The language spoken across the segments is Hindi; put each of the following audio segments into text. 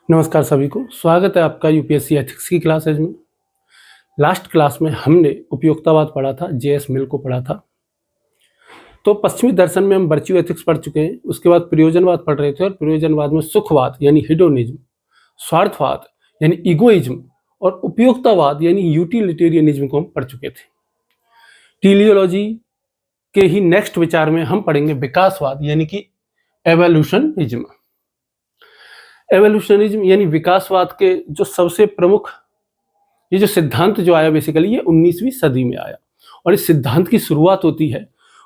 नमस्कार सभी को, स्वागत है आपका यूपीएससी एथिक्स की क्लासेज में। लास्ट क्लास में हमने उपयोक्तावाद पढ़ा था, जेएस मिल को पढ़ा था। तो पश्चिमी दर्शन में हम वर्च्यू एथिक्स पढ़ चुके हैं। उसके बाद प्रयोजनवाद पढ़ रहे थे और प्रयोजनवाद में सुखवाद यानी हिडोनिज्म, स्वार्थवाद यानी इगोइज्म और उपयोक्तावाद यानी यूटिलिटेरियनिज्म को हम पढ़ चुके थे। टीलियोलॉजी के ही नेक्स्ट विचार में हम पढ़ेंगे विकासवाद यानी कि एवोल्यूशनिज्म। एवोल्यूशनिज्म यानी विकासवाद के जो सबसे प्रमुख ये जो सिद्धांत जो आया बेसिकली ये 19वीं सदी में आया और इस सिद्धांत की शुरुआत होती है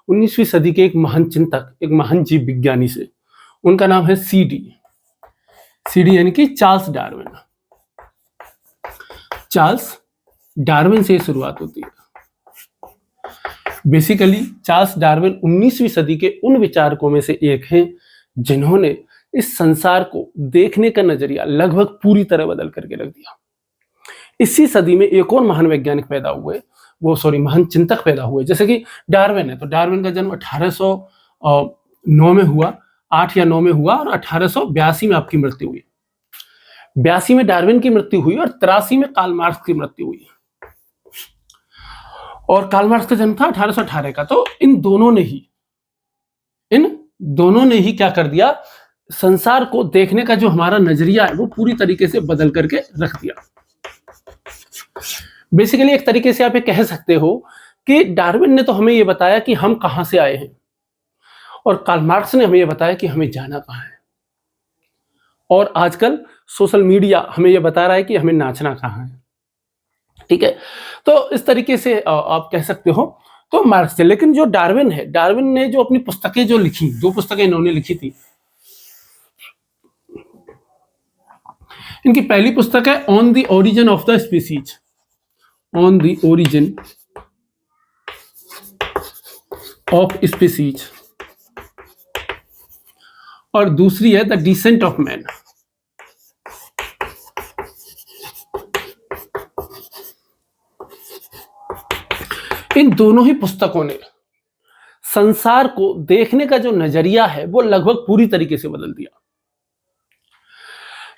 19वीं सदी के एक महान चिंतक, एक महान जीव विज्ञानी से। उनका नाम है सीडी यानी कि चार्ल्स डार्विन। चार्ल्स डार्विन से शुरुआत होती है। बेसिकली चार्ल्स डार्विन 19वीं सदी के उन विचारकों में से एक हैं जिन्होंने इस संसार को देखने का नजरिया लगभग पूरी तरह बदल करके रख दिया। इसी सदी में एक और महान वैज्ञानिक पैदा हुए, महान चिंतक पैदा हुए, जैसे कि डार्विन है। तो डार्विन का जन्म 1809 में हुआ, 8 या 9 में हुआ और 1882 में आपकी मृत्यु हुई। 82 में डार्विन की मृत्यु हुई और 83 में कार्ल मार्क्स की मृत्यु हुई। और कार्ल मार्क्स का जन्म था 1818 का। तो इन दोनों ने ही क्या कर दिया, संसार को देखने का जो हमारा नजरिया है वो पूरी तरीके से बदल करके रख दिया। बेसिकली एक तरीके से आप ये कह सकते हो कि डार्विन ने तो हमें ये बताया कि हम कहां से आए हैं और कार्ल मार्क्स ने हमें ये बताया कि हमें जाना कहां है। और आजकल सोशल मीडिया हमें ये बता रहा है कि हमें नाचना कहां है। ठीक है, तो इस तरीके से आप कह सकते हो तो मार्क्स से। लेकिन जो डार्विन है, डार्विन ने जो अपनी पुस्तकें जो लिखी, 2 पुस्तकें इन्होंने लिखी थी। इनकी पहली पुस्तक है on the origin of the species, on the origin of species, और दूसरी है द डिसेंट ऑफ मैन। इन दोनों ही पुस्तकों ने संसार को देखने का जो नजरिया है वो लगभग पूरी तरीके से बदल दिया।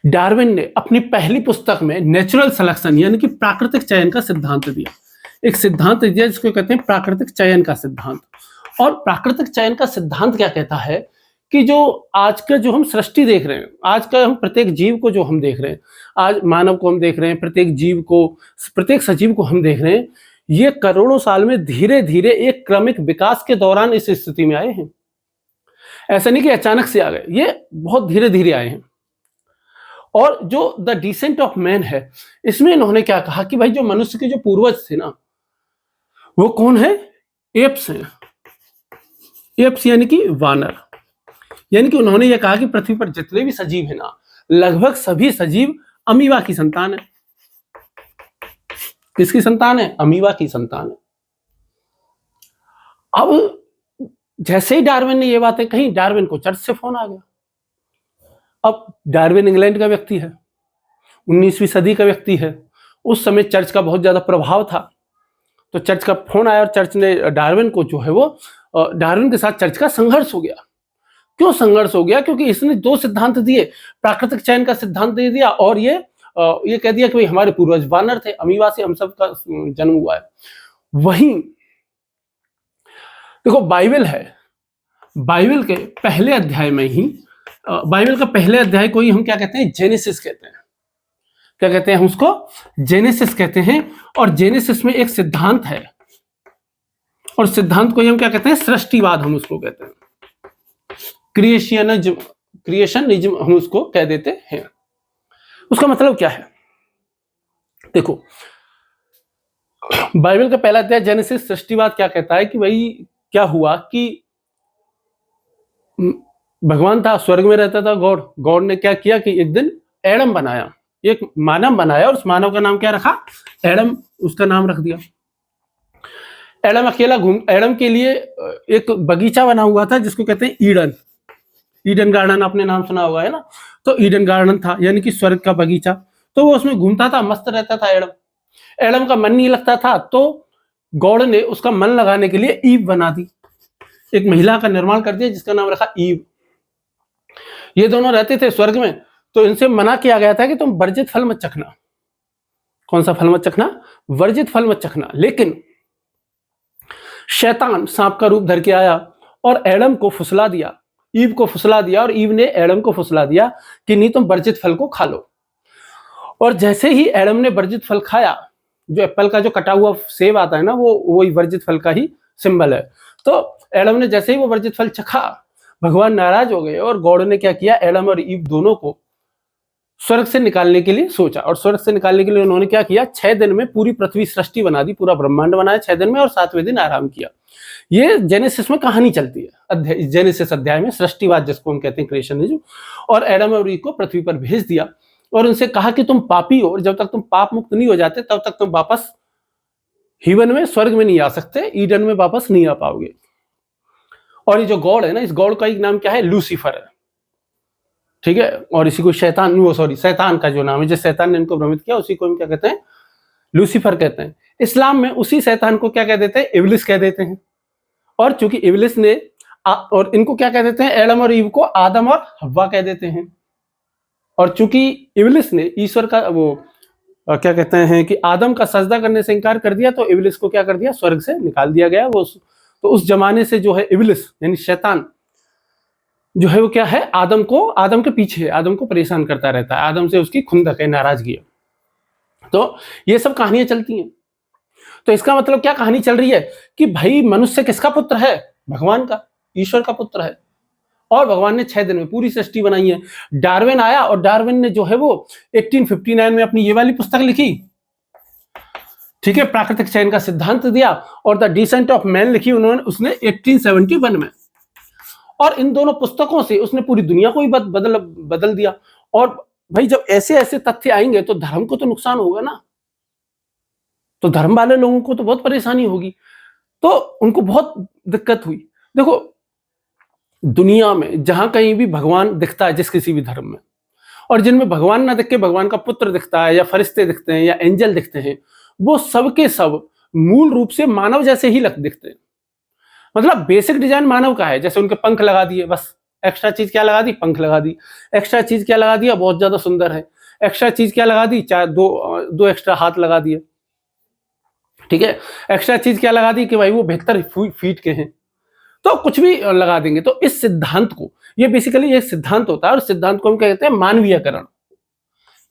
डार्विन ने अपनी पहली पुस्तक में नेचुरल सिलेक्शन यानी कि प्राकृतिक चयन का सिद्धांत दिया। एक सिद्धांत दिया जिसको कहते हैं प्राकृतिक चयन का सिद्धांत। और प्राकृतिक चयन का सिद्धांत क्या कहता है कि जो आज का जो हम सृष्टि देख रहे हैं, आज का हम प्रत्येक जीव को जो हम देख रहे हैं, आज मानव को हम देख रहे हैं, प्रत्येक जीव को, प्रत्येक सजीव को हम देख रहे हैं, ये करोड़ों साल में धीरे धीरे एक क्रमिक विकास के दौरान इस स्थिति में आए हैं। ऐसा नहीं कि अचानक से आ गए, ये बहुत धीरे धीरे आए हैं। और जो द डिसेंट ऑफ मैन है, इसमें इन्होंने क्या कहा कि भाई जो मनुष्य के जो पूर्वज थे ना, वो कौन है? एप्स हैं। एप्स यानी कि वानर। यानी कि उन्होंने ये कहा कि पृथ्वी पर जितने भी सजीव हैं ना, लगभग सभी सजीव अमीबा की संतान है। किसकी संतान है? अमीबा की संतान है। अब जैसे ही डार्विन ने ये बातें कही, डार्विन को चर्च से फोन आ गया। अब डार्विन इंग्लैंड का व्यक्ति है, 19वीं सदी का व्यक्ति है। उस समय चर्च का बहुत ज्यादा प्रभाव था। तो चर्च का फोन आया और चर्च ने डार्विन को जो है वो डार्विन के साथ चर्च का संघर्ष हो गया। क्यों संघर्ष हो गया? क्योंकि इसने 2 सिद्धांत दिए, प्राकृतिक चयन का सिद्धांत दे दिया और ये कह दिया कि भाई हमारे पूर्वज वानर थे, अमीबा से हम सब का जन्म हुआ है। वहीं देखो बाइबल है, बाइबल के पहले अध्याय में ही, बाइबल का पहले अध्याय को ही हम क्या कहते हैं? जेनेसिस कहते हैं। क्या कहते हैं हम उसको? जेनेसिस कहते हैं। और जेनेसिस में एक सिद्धांत है और सिद्धांत को ही हम क्या कहते हैं? सृष्टिवाद हम उसको कहते हैं। क्रिएशनिज्म हम उसको कह देते हैं। उसका मतलब क्या है? देखो, बाइबल का पहला अध्याय जेनेसिस सृष्टिवाद क्या कहता है कि भाई क्या हुआ कि भगवान था, स्वर्ग में रहता था गॉड ने क्या किया कि एक दिन एडम बनाया, एक मानव बनाया और उस मानव का नाम क्या रखा? एडम, उसका नाम रख दिया। एडम अकेला एडम के लिए एक बगीचा बना हुआ था जिसको कहते हैं ईडन गार्डन, आपने नाम सुना होगा है ना। तो ईडन गार्डन था यानी कि स्वर्ग का बगीचा। तो वो उसमें घूमता था, मस्त रहता था एडम का मन नहीं लगता था, तो गॉड ने उसका मन लगाने के लिए ईव बना दी, एक महिला का निर्माण कर दिया जिसका नाम रखा ईव। ये दोनों रहते थे स्वर्ग में। तो इनसे मना किया गया था कि तुम वर्जित फल मत चखना। कौन सा फल मत चखना? वर्जित फल मत चखना। लेकिन शैतान सांप का रूप धर के आया और एडम को फुसला दिया, ईव को फुसला दिया, और ईव ने एडम को फुसला दिया कि नहीं, तुम वर्जित फल को खा लो। और जैसे ही एडम ने वर्जित फल खाया, जो एप्पल का जो कटा हुआ सेब आता है ना, वो वही वर्जित फल का ही सिंबल है। तो एडम ने जैसे ही वो वर्जित फल चखा, भगवान नाराज हो गए और गॉड ने क्या किया, एडम और ईव दोनों को स्वर्ग से निकालने के लिए सोचा। और स्वर्ग से निकालने के लिए उन्होंने क्या किया, 6 दिन में पूरी पृथ्वी सृष्टि बना दी, पूरा ब्रह्मांड बनाया 6 दिन में, और 7वें दिन आराम किया। ये जेनेसिस में कहानी चलती है, जेनेसिस अध्याय में, सृष्टिवाद जिसको हम कहते हैं, क्रिएशनिज्म। और एडम और ईव को पृथ्वी पर भेज दिया और उनसे कहा कि तुम पापी हो, और जब तक तुम पाप मुक्त नहीं हो जाते तब तक तुम वापस हीवन में, स्वर्ग में नहीं आ सकते, ईडन में वापस नहीं आ पाओगे। और ये जो गॉड है ना, इस गॉड का एक नाम क्या है, लूसीफर है, ठीक है। और इसी को शैतान का जो नाम है, जिस शैतान ने इनको भ्रमित किया, उसी को हम क्या कहते हैं, लूसीफर कहते हैं। इस्लाम में उसी शैतान को क्या कह देते हैं, इब्लिस कह देते हैं। और चूंकि इब्लिस ने और इनको क्या कह देते हैं, एडम और ईव को आदम और हव्वा कह देते हैं। और चूंकि इब्लिस ने ईश्वर का क्या कहते हैं कि आदम का सजदा करने से इनकार कर दिया, तो इब्लिस को क्या कर दिया, स्वर्ग से निकाल दिया गया। वो तो उस जमाने से जो है इब्लिस यानी शैतान जो है, वो क्या है, आदम के पीछे, आदम को परेशान करता रहता है, आदम से उसकी खुंदक है, नाराजगी है। तो ये सब कहानियां चलती हैं। तो इसका मतलब क्या कहानी चल रही है कि भाई मनुष्य किसका पुत्र है, भगवान का, ईश्वर का पुत्र है। और भगवान ने 6 दिन में पूरी सृष्टि बनाई है। डार्विन आया और डार्विन ने जो है वो 1859 में अपनी ये वाली पुस्तक लिखी, ठीक है, प्राकृतिक चयन का सिद्धांत दिया। और द डिसेंट ऑफ मैन लिखी उसने 1871 में। और इन दोनों पुस्तकों से उसने पूरी दुनिया को ही बदल दिया। और भाई जब ऐसे ऐसे तथ्य आएंगे तो धर्म को तो नुकसान होगा ना, तो धर्म वाले लोगों को तो बहुत परेशानी होगी, तो उनको बहुत दिक्कत हुई। देखो, दुनिया में जहां कहीं भी भगवान दिखता है, जिस किसी भी धर्म में, और जिनमें भगवान ना दिख के भगवान का पुत्र दिखता है, या फरिश्ते दिखते हैं, या एंजल दिखते हैं, वो सबके सब मूल रूप से मानव जैसे ही दिखते हैं। मतलब बेसिक डिजाइन मानव का है। जैसे उनके पंख लगा दिए, बस एक्स्ट्रा चीज क्या लगा दी, पंख लगा दी। एक्स्ट्रा चीज क्या लगा दिया, बहुत ज्यादा सुंदर है। एक्स्ट्रा चीज क्या लगा दी, चार दो एक्स्ट्रा हाथ लगा दिए, ठीक है। एक्स्ट्रा चीज क्या लगा दी कि भाई वो 72 फीट के हैं, तो कुछ भी लगा देंगे। तो इस सिद्धांत को, ये बेसिकली एक सिद्धांत होता है, और सिद्धांत को हम क्या कहते हैं, मानवीयकरण।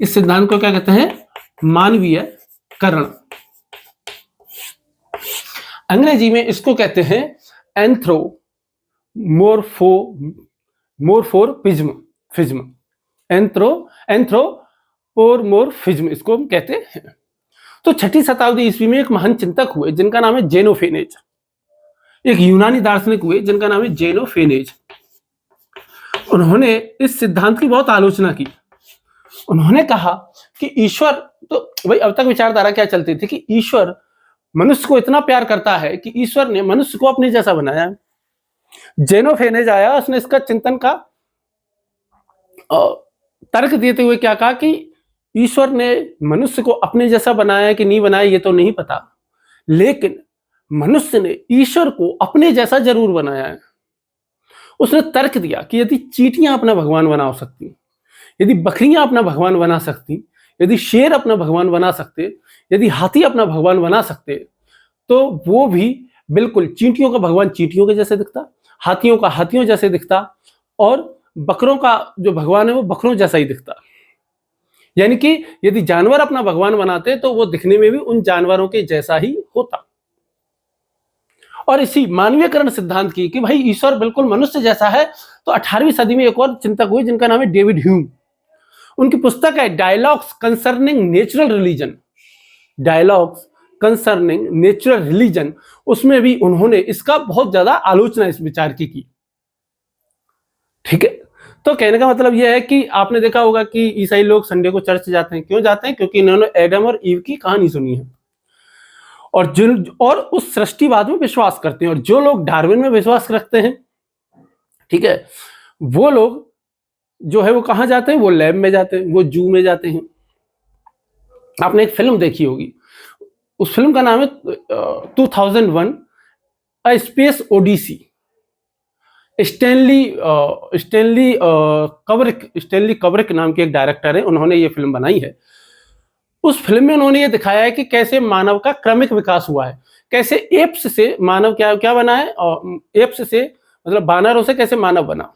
इस सिद्धांत को क्या कहते हैं, मानवीयकरण। अंग्रेजी में इसको कहते हैं एंथ्रोमोर्फोमॉर्फिज्म। एंथ्रोपोमॉर्फिज्म इसको हम कहते हैं। तो 6ठी शताब्दी ईस्वी में एक महान चिंतक हुए जिनका नाम है जेनोफेनेज। एक यूनानी दार्शनिक हुए जिनका नाम है जेनोफेनेज। उन्होंने इस सिद्धांत की बहुत आलोचना की। उन्होंने कहा कि ईश्वर, तो भाई अब तक विचारधारा क्या चलती थी कि ईश्वर मनुष्य को इतना प्यार करता है कि ईश्वर ने मनुष्य को अपने जैसा बनाया है। जेनोफेनेज आया, उसने इसका चिंतन का तर्क देते हुए क्या कहा कि ईश्वर ने मनुष्य को अपने जैसा बनाया कि नहीं बनाया ये तो नहीं पता, लेकिन मनुष्य ने ईश्वर को अपने जैसा जरूर बनाया है। उसने तर्क दिया कि यदि चींटियां अपना भगवान बना सकती, यदि बकरियां अपना भगवान बना सकती, यदि शेर अपना भगवान बना सकते, यदि हाथी अपना भगवान बना सकते, तो वो भी बिल्कुल चींटियों का भगवान चींटियों के जैसे दिखता, हाथियों का हाथियों जैसे दिखता, और बकरों का जो भगवान है वो बकरों जैसा ही दिखता। यानी कि यदि जानवर अपना भगवान बनाते तो वो दिखने में भी उन जानवरों के जैसा ही होता। और इसी मानवीयकरण सिद्धांत की कि भाई ईश्वर बिल्कुल मनुष्य जैसा है, तो 18वीं सदी में एक और चिंतक हुए जिनका नाम है डेविड ह्यूम। उनकी पुस्तक है dialogues concerning natural religion. Dialogues concerning natural religion, उसमें भी उन्होंने इसका बहुत ज्यादा आलोचना इस विचार की, ठीक है। तो कहने का मतलब यह है कि आपने देखा होगा कि ईसाई लोग संडे को चर्च जाते हैं। क्यों जाते हैं? क्योंकि इन्होंने एडम और ईव की कहानी सुनी है, और उस सृष्टिवाद में विश्वास करते हैं। और जो लोग डार्विन में विश्वास रखते हैं, ठीक है, वो लोग जो है वो कहां जाते हैं, वो लैब में जाते हैं, वो जू में जाते हैं। आपने एक फिल्म देखी होगी, उस फिल्म का नाम है 2001 अ स्पेस ओडिसी। स्टैनली कवरिक नाम के एक डायरेक्टर है, उन्होंने ये फिल्म बनाई है। उस फिल्म में उन्होंने ये दिखाया है कि कैसे मानव का क्रमिक विकास हुआ है, कैसे एप्स से मानव क्या क्या बना है, और एप्स से मतलब बानरों से कैसे मानव बना।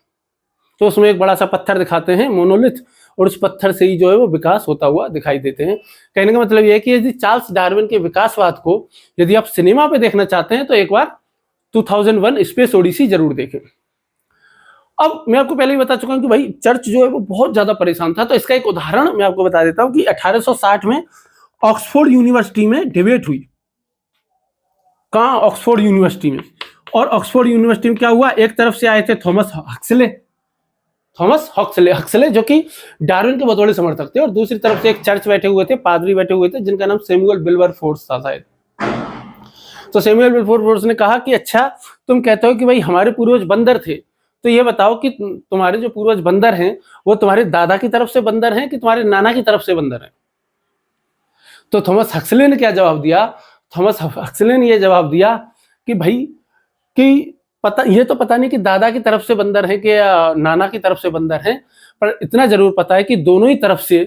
तो उसमें एक बड़ा सा पत्थर दिखाते हैं, मोनोलिथ, और उस पत्थर से ही जो है वो विकास होता हुआ दिखाई देते हैं। कहने का मतलब ये है कि यदि चार्ल्स डार्विन के विकासवाद को यदि आप सिनेमा पे देखना चाहते हैं तो एक बार 2001 स्पेस ओडिसी जरूर देखें। अब मैं आपको पहले ही बता चुका हूं कि भाई चर्च जो है वो बहुत ज्यादा परेशान था। तो इसका एक उदाहरण मैं आपको बता देता हूं कि 1860 में ऑक्सफोर्ड यूनिवर्सिटी में डिबेट हुई। कहां? ऑक्सफोर्ड यूनिवर्सिटी में। और ऑक्सफोर्ड यूनिवर्सिटी में क्या हुआ, एक तरफ से आए थे थॉमस हक्सले जो कि डार्विन के बहुत बड़े समर्थक थे, और दूसरी तरफ से एक चर्च बैठे हुए थे, पादरी बैठे हुए थे, जिनका नाम सैमुअल विल्बरफोर्स था शायद। तो सैमुअल विल्बरफोर्स ने कहा कि अच्छा, तुम कहते हो कि भाई हमारे पूर्वज बंदर थे, तो ये बताओ कि तुम्हारे जो पूर्वज बंदर हैं वो तुम्हारे दादा की तरफ से बंदर हैं कि तुम्हारे नाना की तरफ से बंदर हैं? तो थॉमस हक्सले ने क्या जवाब दिया? थॉमस हक्सले ने यह जवाब दिया कि भाई कि ये तो पता नहीं कि दादा की तरफ से बंदर है कि नाना की तरफ से बंदर है, पर इतना जरूर पता है कि दोनों ही तरफ से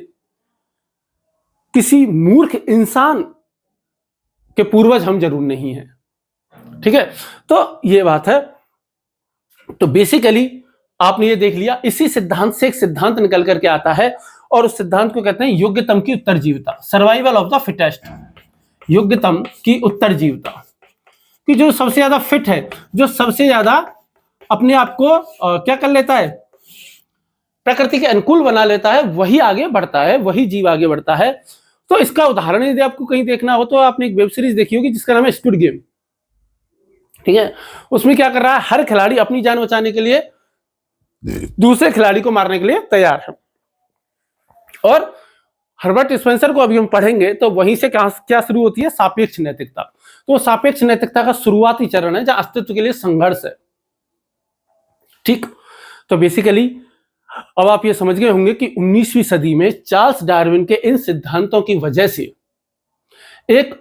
किसी मूर्ख इंसान के पूर्वज हम जरूर नहीं हैं। ठीक है, तो ये बात है। तो बेसिकली आपने ये देख लिया, इसी सिद्धांत से एक सिद्धांत निकल करके आता है, और उस सिद्धांत को कहते हैं योग्यतम की उत्तरजीविता, सर्वाइवल ऑफ द फिटेस्ट। योग्यतम की उत्तरजीविता, कि जो सबसे ज्यादा फिट है, जो सबसे ज्यादा अपने आप को क्या कर लेता है, प्रकृति के अनुकूल बना लेता है, वही आगे बढ़ता है, वही जीव आगे बढ़ता है। तो इसका उदाहरण यदि आपको कहीं देखना हो तो आपने एक वेब सीरीज देखी होगी जिसका नाम है स्क्विड गेम। ठीक है, उसमें क्या कर रहा है, हर खिलाड़ी अपनी जान बचाने के लिए दूसरे खिलाड़ी को मारने के लिए तैयार है। और हर्बर्ट स्पेंसर को अभी हम पढ़ेंगे तो वहीं से क्या शुरू होती है, सापेक्ष नैतिकता। तो सापेक्ष नैतिकता का शुरुआती चरण है जहां अस्तित्व के लिए संघर्ष है। ठीक, तो बेसिकली अब आप ये समझ गए होंगे कि 19वीं सदी में चार्ल्स डार्विन के इन सिद्धांतों की वजह से एक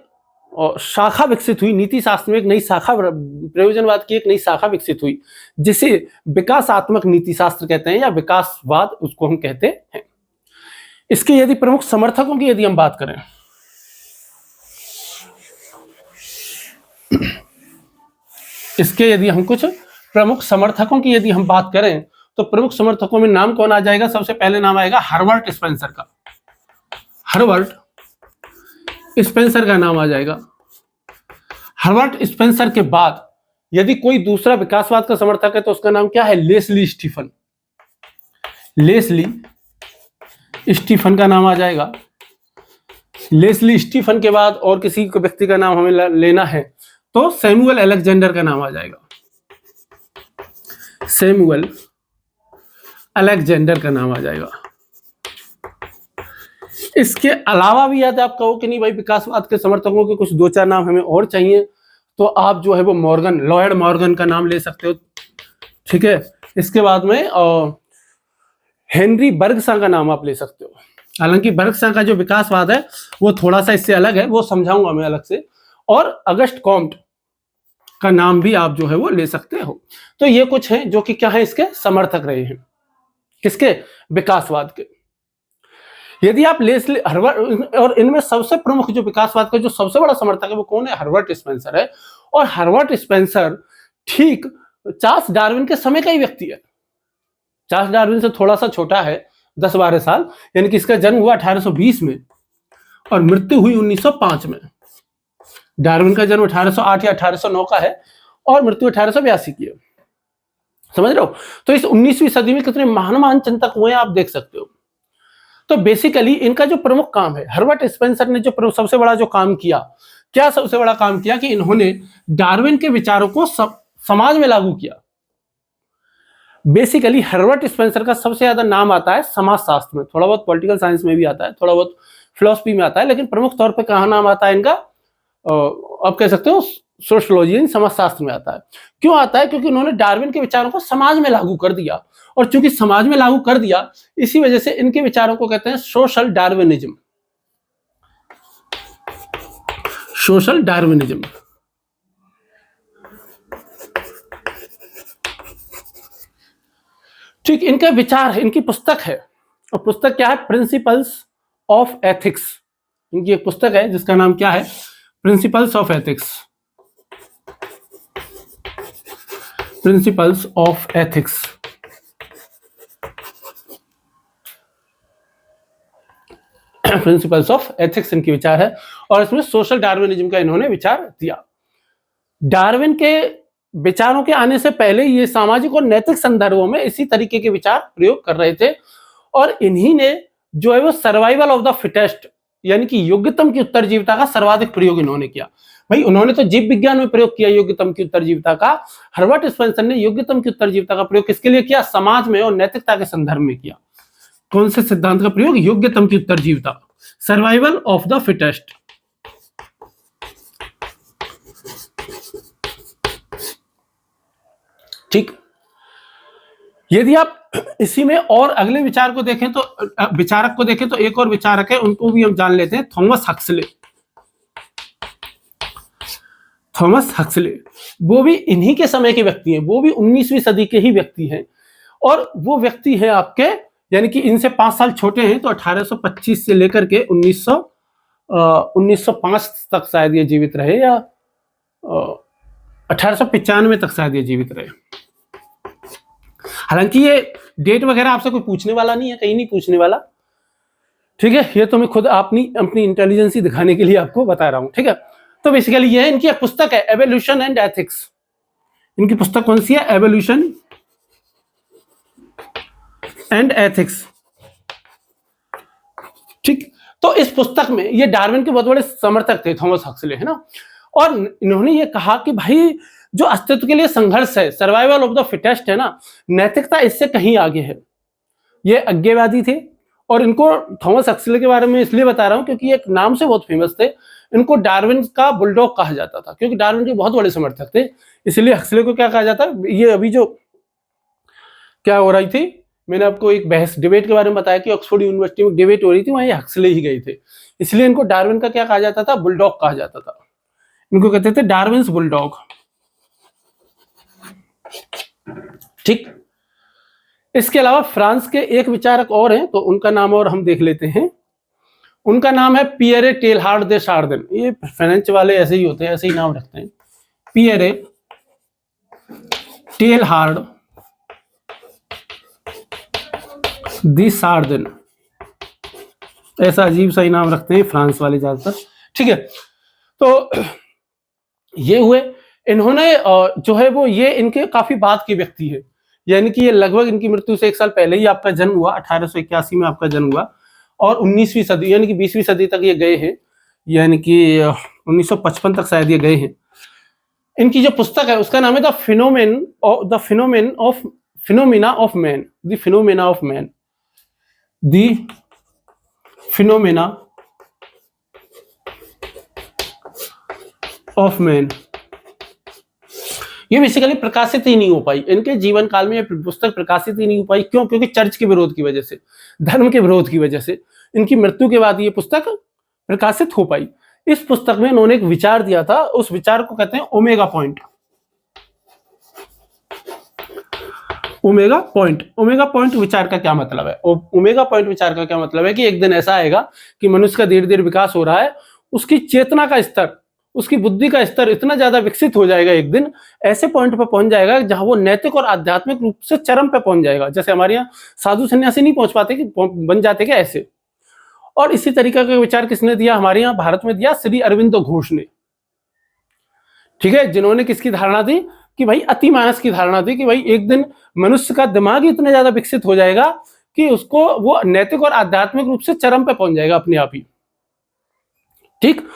शाखा विकसित हुई, नीति शास्त्र में एक नई शाखा, प्रयोजनवाद की एक नई शाखा विकसित हुई, जिसे विकासात्मक नीति शास्त्र कहते हैं या विकासवाद उसको हम कहते हैं। इसके यदि प्रमुख समर्थकों की यदि हम बात करें, इसके यदि हम कुछ प्रमुख समर्थकों की यदि हम बात करें तो प्रमुख समर्थकों में नाम कौन आ जाएगा? सबसे पहले नाम आएगा हर्बर्ट स्पेंसर का। हर्बर्ट स्पेंसर का नाम आ जाएगा। हर्बर्ट स्पेंसर के बाद यदि कोई दूसरा विकासवाद का समर्थक है तो उसका नाम क्या है? Leslie Stephen. लेस्ली स्टीफन का नाम आ जाएगा। लेस्ली स्टीफन के बाद और किसी व्यक्ति का नाम हमें लेना है तो सैमुअल अलेक्जेंडर का नाम आ जाएगा। सैमुअल अलेक्जेंडर का नाम आ जाएगा। इसके अलावा भी यदि आप कहो कि नहीं भाई विकासवाद के समर्थकों के कुछ दो चार नाम हमें और चाहिए, तो आप जो है वो लॉयड मॉर्गन का नाम ले सकते हो। ठीक है, इसके बाद में हेनरी बर्गसा का नाम आप ले सकते हो। हालांकि बर्गसा का जो विकासवाद है वो थोड़ा सा इससे अलग है, वो समझाऊंगा मैं अलग से। और अगस्ट कॉम्ट का नाम भी आप जो है वो ले सकते हो। तो ये कुछ हैं जो कि क्या है, इसके समर्थक रहे हैं, किसके? विकासवाद के। यदि आप लेस्ली हर्बर्ट, और इनमें सबसे प्रमुख जो विकासवाद का जो सबसे बड़ा समर्थक है वो कौन है? हर्बर्ट स्पेंसर है। और हर्बर्ट स्पेंसर ठीक चार्ल्स डार्विन के समय का ही व्यक्ति है। चार्ल्स डार्विन से थोड़ा सा छोटा है, 10-12 साल, यानी कि इसका जन्म हुआ 1820 में और मृत्यु हुई 1905 में। डार्विन का जन्म 1808 या 1809 का है और मृत्यु 1882 की है। समझ रहे हो? तो इस 19वीं सदी में कितने महान चिंतक हुए आप देख सकते हो। तो बेसिकली इनका जो प्रमुख काम है, हर्बर्ट स्पेंसर ने जो सबसे बड़ा जो काम किया, क्या सबसे बड़ा काम किया कि इन्होंने डार्विन के विचारों को समाज में लागू किया। बेसिकली हर्बर्ट स्पेंसर का सबसे ज्यादा नाम आता है समाजशास्त्र में, थोड़ा बहुत पॉलिटिकल साइंस में भी आता है, थोड़ा बहुत फिलोसफी में आता है, लेकिन प्रमुख तौर पर कहाँ नाम आता है इनका? आप कह सकते हो सोशियोलॉजी, समाजशास्त्र में आता है। क्यों आता है? क्योंकि उन्होंने डार्विन के विचारों को समाज में लागू कर दिया, और चूंकि समाज में लागू कर दिया, इसी वजह से इनके विचारों को कहते हैं सोशल डार्विनिज्म। Social Darwinism. ठीक, इनका विचार है, इनकी पुस्तक है, और पुस्तक क्या है? Principles of ethics. इनकी एक पुस्तक है जिसका नाम क्या है? Principles of ethics. Principles of ethics. Principles of ethics इनकी विचार है, और इसमें सोशल डार्विनिज्म का इन्होंने विचार दिया। डार्विन के विचारों के आने से पहले ये सामाजिक और नैतिक संदर्भों में इसी तरीके के विचार प्रयोग कर रहे थे, और इन्हीं ने जो है वो सर्वाइवल ऑफ द फिटेस्ट, यानी कि योग्यतम की उत्तरजीविता का सर्वाधिक प्रयोग इन्होंने किया। भाई उन्होंने तो जीव विज्ञान में प्रयोग किया योग्यतम की उत्तरजीविता का, हर्बर्ट स्पेंसर ने योग्यतम की उत्तरजीविता का प्रयोग किसके लिए किया? समाज में और नैतिकता के संदर्भ में किया। कौन से सिद्धांत का प्रयोग? योग्यतम की उत्तरजीविता, सर्वाइवल ऑफ द फिटेस्ट। ठीक, यदि आप इसी में और अगले विचार को देखें तो विचारक को देखें तो एक और विचारक है, उनको भी हम जान लेते हैं, थॉमस हक्सले। थॉमस हक्सले वो भी इन्हीं के समय के व्यक्ति हैं, वो भी 19वीं सदी के ही व्यक्ति हैं, और वो व्यक्ति है आपके, यानी कि इनसे 5 साल छोटे हैं, तो 1825 से लेकर के 1905 तक शायद ये जीवित रहे, या 1895 तक शायद ये जीवित रहे। हालांकि ये डेट वगैरह आपसे कोई पूछने वाला नहीं है, कहीं नहीं पूछने वाला, ठीक है, ये तो मैं खुद अपनी इंटेलिजेंसी दिखाने के लिए आपको बता रहा हूं, ठीक है। तो बेसिकली ये इनकी एक पुस्तक है, एवोल्यूशन एंड एथिक्स। इनकी पुस्तक कौन सी है? Evolution and ethics. ठीक, तो इस पुस्तक में ये डार्विन के बहुत बड़े समर्थक थे, थॉमस हक्सले, है ना, और इन्होंने ये कहा कि भाई जो अस्तित्व के लिए संघर्ष है, सर्वाइवल ऑफ द फिटेस्ट है ना, नैतिकता इससे कहीं आगे है। ये अज्ञेयवादी थे, और इनको थॉमस हक्सले के बारे में इसलिए बता रहा हूं क्योंकि एक नाम से बहुत फेमस थे, इनको डार्विन का बुलडॉग कहा जाता था, क्योंकि डार्विन के बहुत बड़े समर्थक थे, इसलिए हक्सले को क्या कहा जाता है? ये अभी जो क्या हो रही थी, मैंने आपको एक बहस डिबेट के बारे में बताया कि ऑक्सफोर्ड यूनिवर्सिटी में डिबेट हो रही थी, वहां ये हक्सले ही गए थे, इसलिए इनको डार्विन का क्या कहा जाता था? बुलडॉग कहा जाता था। इनको कहते थे डार्विन्स बुलडॉग। ठीक, इसके अलावा फ्रांस के एक विचारक और हैं, तो उनका नाम और हम देख लेते हैं। उनका नाम है पियरे टेलहार्ड दे शार्देन। ये फ्रेंच वाले ऐसे ही होते हैं, ऐसे ही नाम रखते हैं, पियरे टेलहार्ड दी शार्देन, ऐसा अजीब सा ही नाम रखते हैं फ्रांस वाले ज्यादातर, ठीक है। तो ये हुए, इन्होंने जो है वो ये इनके काफी बाद के व्यक्ति है, यानी कि ये लगभग इनकी मृत्यु से 1 साल पहले ही आपका जन्म हुआ, 1881 में आपका जन्म हुआ, और 19वीं सदी यानी कि 20वीं सदी तक ये गए हैं, यानी कि 1955 तक शायद ये गए हैं। इनकी जो पुस्तक है उसका नाम है the phenomena of man, the phenomena of man, the phenomena of man. ये बेसिकली प्रकाशित ही नहीं हो पाई, इनके जीवन काल में ये पुस्तक प्रकाशित ही नहीं हो पाई। क्यों? क्योंकि चर्च के विरोध की वजह से, धर्म के विरोध की वजह से इनकी मृत्यु के बाद ये पुस्तक प्रकाशित हो पाई। इस पुस्तक में इन्होंने एक विचार दिया था, उस विचार को कहते हैं ओमेगा पॉइंट। ओमेगा पॉइंट विचार का क्या मतलब है? ओमेगा पॉइंट विचार का क्या मतलब है कि एक दिन ऐसा आएगा कि मनुष्य का धीरे धीरे विकास हो रहा है, उसकी चेतना का स्तर, उसकी बुद्धि का स्तर इतना ज्यादा विकसित हो जाएगा, एक दिन ऐसे पॉइंट पर पहुंच जाएगा जहां वो नैतिक और आध्यात्मिक रूप से चरम पे पहुंच जाएगा। जैसे हमारे यहाँ साधु सन्यासी नहीं पहुंच पाते कि बन जाते क्या ऐसे। और इसी तरीके का विचार किसने दिया? हमारे यहाँ भारत में दिया श्री अरविंदो घोष ने, ठीक है, जिन्होंने किसकी धारणा दी कि भाई अतिमानस की धारणा दी कि भाई एक दिन मनुष्य का दिमाग ही इतना ज्यादा विकसित हो जाएगा कि उसको वो नैतिक और आध्यात्मिक रूप से चरम पे पहुंच जाएगा अपने आप ही, ठीक।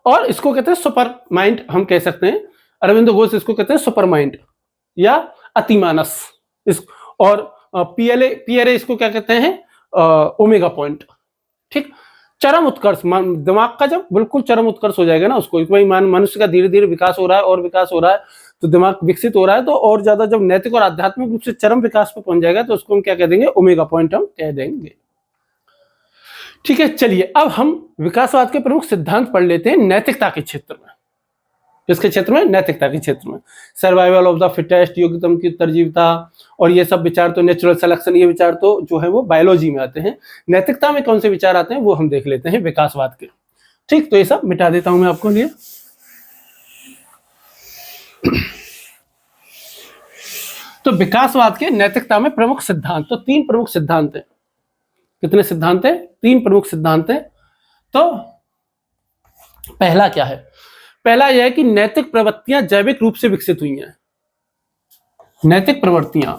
और इसको कहते हैं सुपर माइंड, हम कह सकते हैं, अरविंदो घोष इसको कहते हैं सुपर माइंड या अतिमानस। और पीएलए इसको क्या कहते हैं? ओमेगा पॉइंट, ठीक। चरम उत्कर्ष, दिमाग का जब बिल्कुल चरम उत्कर्ष हो जाएगा ना, उसको भाई मनुष्य का धीरे धीरे विकास हो रहा है और विकास हो रहा है, तो दिमाग विकसित हो रहा है, तो और ज्यादा जब नैतिक और आध्यात्मिक रूप से चरम विकास पे पहुंच जाएगा तो उसको हम क्या कह देंगे? ओमेगा पॉइंट हम कह देंगे, ठीक है। चलिए अब हम विकासवाद के प्रमुख सिद्धांत पढ़ लेते हैं नैतिकता के क्षेत्र में। किसके क्षेत्र में? नैतिकता के क्षेत्र में। सर्वाइवल ऑफ द फिटेस्ट, योग्यतम की तरजीवता, और ये सब विचार तो नेचुरल सिलेक्शन, ये विचार तो जो है वो बायोलॉजी में आते हैं। नैतिकता में कौन से विचार आते हैं वो हम देख लेते हैं, विकासवाद के। ठीक, तो ये सब मिटा देता हूं मैं आपको लिए। तो विकासवाद के नैतिकता में प्रमुख सिद्धांत, तो 3 प्रमुख सिद्धांत हैं। कितने सिद्धांत हैं? 3 प्रमुख सिद्धांत हैं। तो पहला क्या है? पहला यह है कि नैतिक प्रवृत्तियां जैविक रूप से विकसित हुई हैं। नैतिक प्रवृत्तियां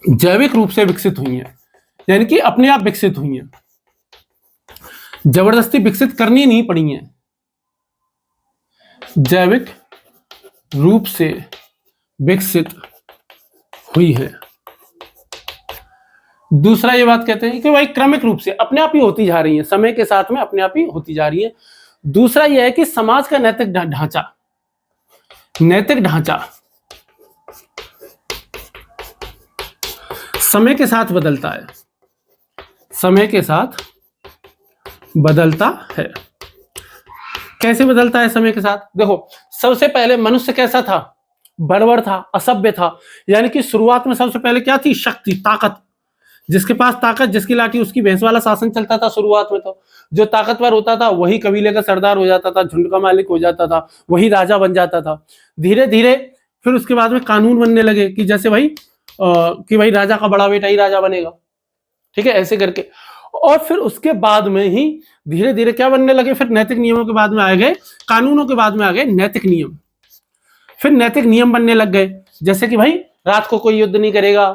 जैविक रूप से विकसित हुई हैं, यानी कि अपने आप विकसित हुई हैं, जबरदस्ती विकसित करनी नहीं पड़ी हैं, जैविक रूप से विकसित हुई है। दूसरा ये बात कहते हैं कि भाई क्रमिक रूप से अपने आप ही होती जा रही है, समय के साथ में अपने आप ही होती जा रही है। दूसरा यह है कि समाज का नैतिक ढांचा समय के साथ बदलता है, समय के साथ बदलता है। कैसे बदलता है समय के साथ? देखो, सबसे पहले मनुष्य कैसा था? बर्बर था, असभ्य था, यानी कि शुरुआत में सबसे पहले क्या थी? शक्ति, ताकत। जिसके पास ताकत, जिसकी लाठी, उसकी भैंस वाला शासन चलता था शुरुआत में। तो जो ताकतवर होता था वही कबीले का सरदार हो जाता था, झुंड का मालिक हो जाता था, वही राजा बन जाता था। धीरे धीरे फिर उसके बाद में कानून बनने लगे कि जैसे भाई राजा का बड़ा बेटा ही राजा बनेगा, ठीक है, ऐसे करके। और फिर उसके बाद में ही धीरे धीरे क्या बनने लगे? फिर नैतिक नियमों के बाद में आ गए, कानूनों के बाद में आ गए नैतिक नियम। फिर नैतिक नियम बनने लग गए, जैसे कि भाई रात को कोई युद्ध नहीं करेगा,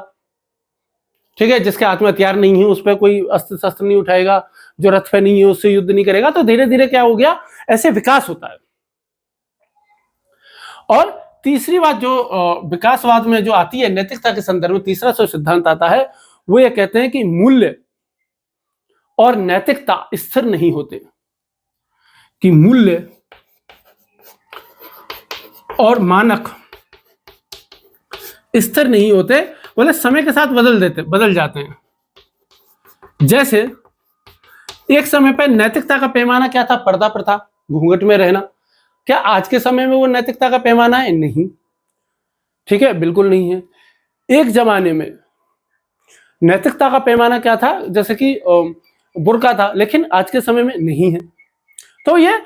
ठीक है, जिसके हाथ में हथियार नहीं है उस पर कोई अस्त्र शस्त्र नहीं उठाएगा, जो रथ पे नहीं है उससे युद्ध नहीं करेगा। तो धीरे धीरे क्या हो गया? ऐसे विकास होता है। और तीसरी बात जो विकासवाद में जो आती है नैतिकता के संदर्भ में, तीसरा जो सिद्धांत आता है वो ये कहते हैं कि मूल्य और नैतिकता स्थिर नहीं होते, कि मूल्य और मानक स्थिर नहीं होते, बोले समय के साथ बदल जाते हैं। जैसे एक समय पर नैतिकता का पैमाना क्या था? पर्दा प्रथा, घूंघट में रहना। क्या आज के समय में वो नैतिकता का पैमाना है? नहीं, ठीक है, बिल्कुल नहीं है। एक जमाने में नैतिकता का पैमाना क्या था? जैसे कि बुर्का था, लेकिन आज के समय में नहीं है। तो ये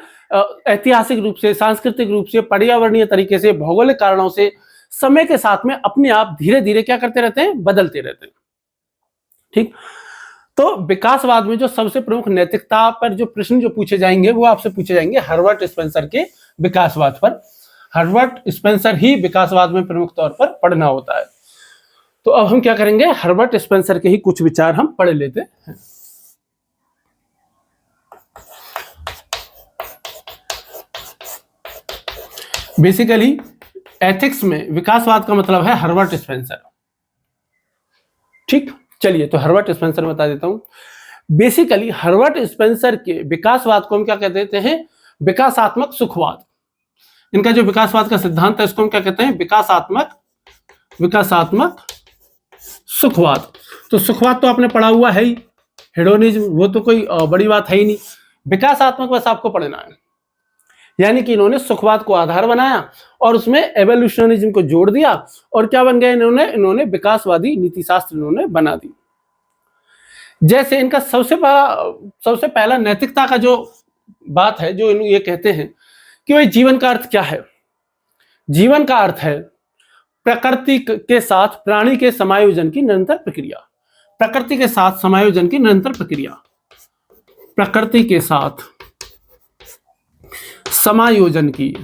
ऐतिहासिक रूप से, सांस्कृतिक रूप से, पर्यावरणीय तरीके से, भौगोलिक कारणों से समय के साथ में अपने आप धीरे धीरे क्या करते रहते हैं? बदलते रहते हैं। ठीक, तो विकासवाद में जो सबसे प्रमुख नैतिकता पर जो प्रश्न जो पूछे जाएंगे वो आपसे पूछे जाएंगे हर्बर्ट स्पेंसर के विकासवाद पर। हर्बर्ट स्पेंसर ही विकासवाद में प्रमुख तौर पर पढ़ना होता है। तो अब हम क्या करेंगे? हर्बर्ट स्पेंसर के ही कुछ विचार हम पढ़ लेते हैं। बेसिकली एथिक्स में विकासवाद का मतलब है हर्बर्ट स्पेंसर। ठीक, चलिए तो हर्बर्ट स्पेंसर बता देता हूं। बेसिकली हर्बर्ट स्पेंसर के विकासवाद को हम क्या कह देते हैं? विकासात्मक सुखवाद। इनका जो विकासवाद का सिद्धांत है इसको हम क्या कहते हैं? विकासात्मक सुखवाद। तो सुखवाद तो आपने पढ़ा हुआ है ही, हेडोनिज्म, वो तो कोई बड़ी बात है ही नहीं। विकासात्मक बस आपको पढ़ना है, यानी कि इन्होंने सुखवाद को आधार बनाया और उसमें एवोल्यूशनरिज्म को जोड़ दिया और क्या बन गया? इन्होंने विकासवादी नीतिशास्त्र इन्होंने बना दी। जैसे इनका सबसे पहला नैतिकता का जो बात है, जो ये कहते हैं कि भाई जीवन का अर्थ क्या है? जीवन का अर्थ है प्रकृति के साथ प्राणी के समायोजन की निरंतर प्रक्रिया। प्रकृति के साथ समायोजन की निरंतर प्रक्रिया। प्रकृति के साथ समायोजन की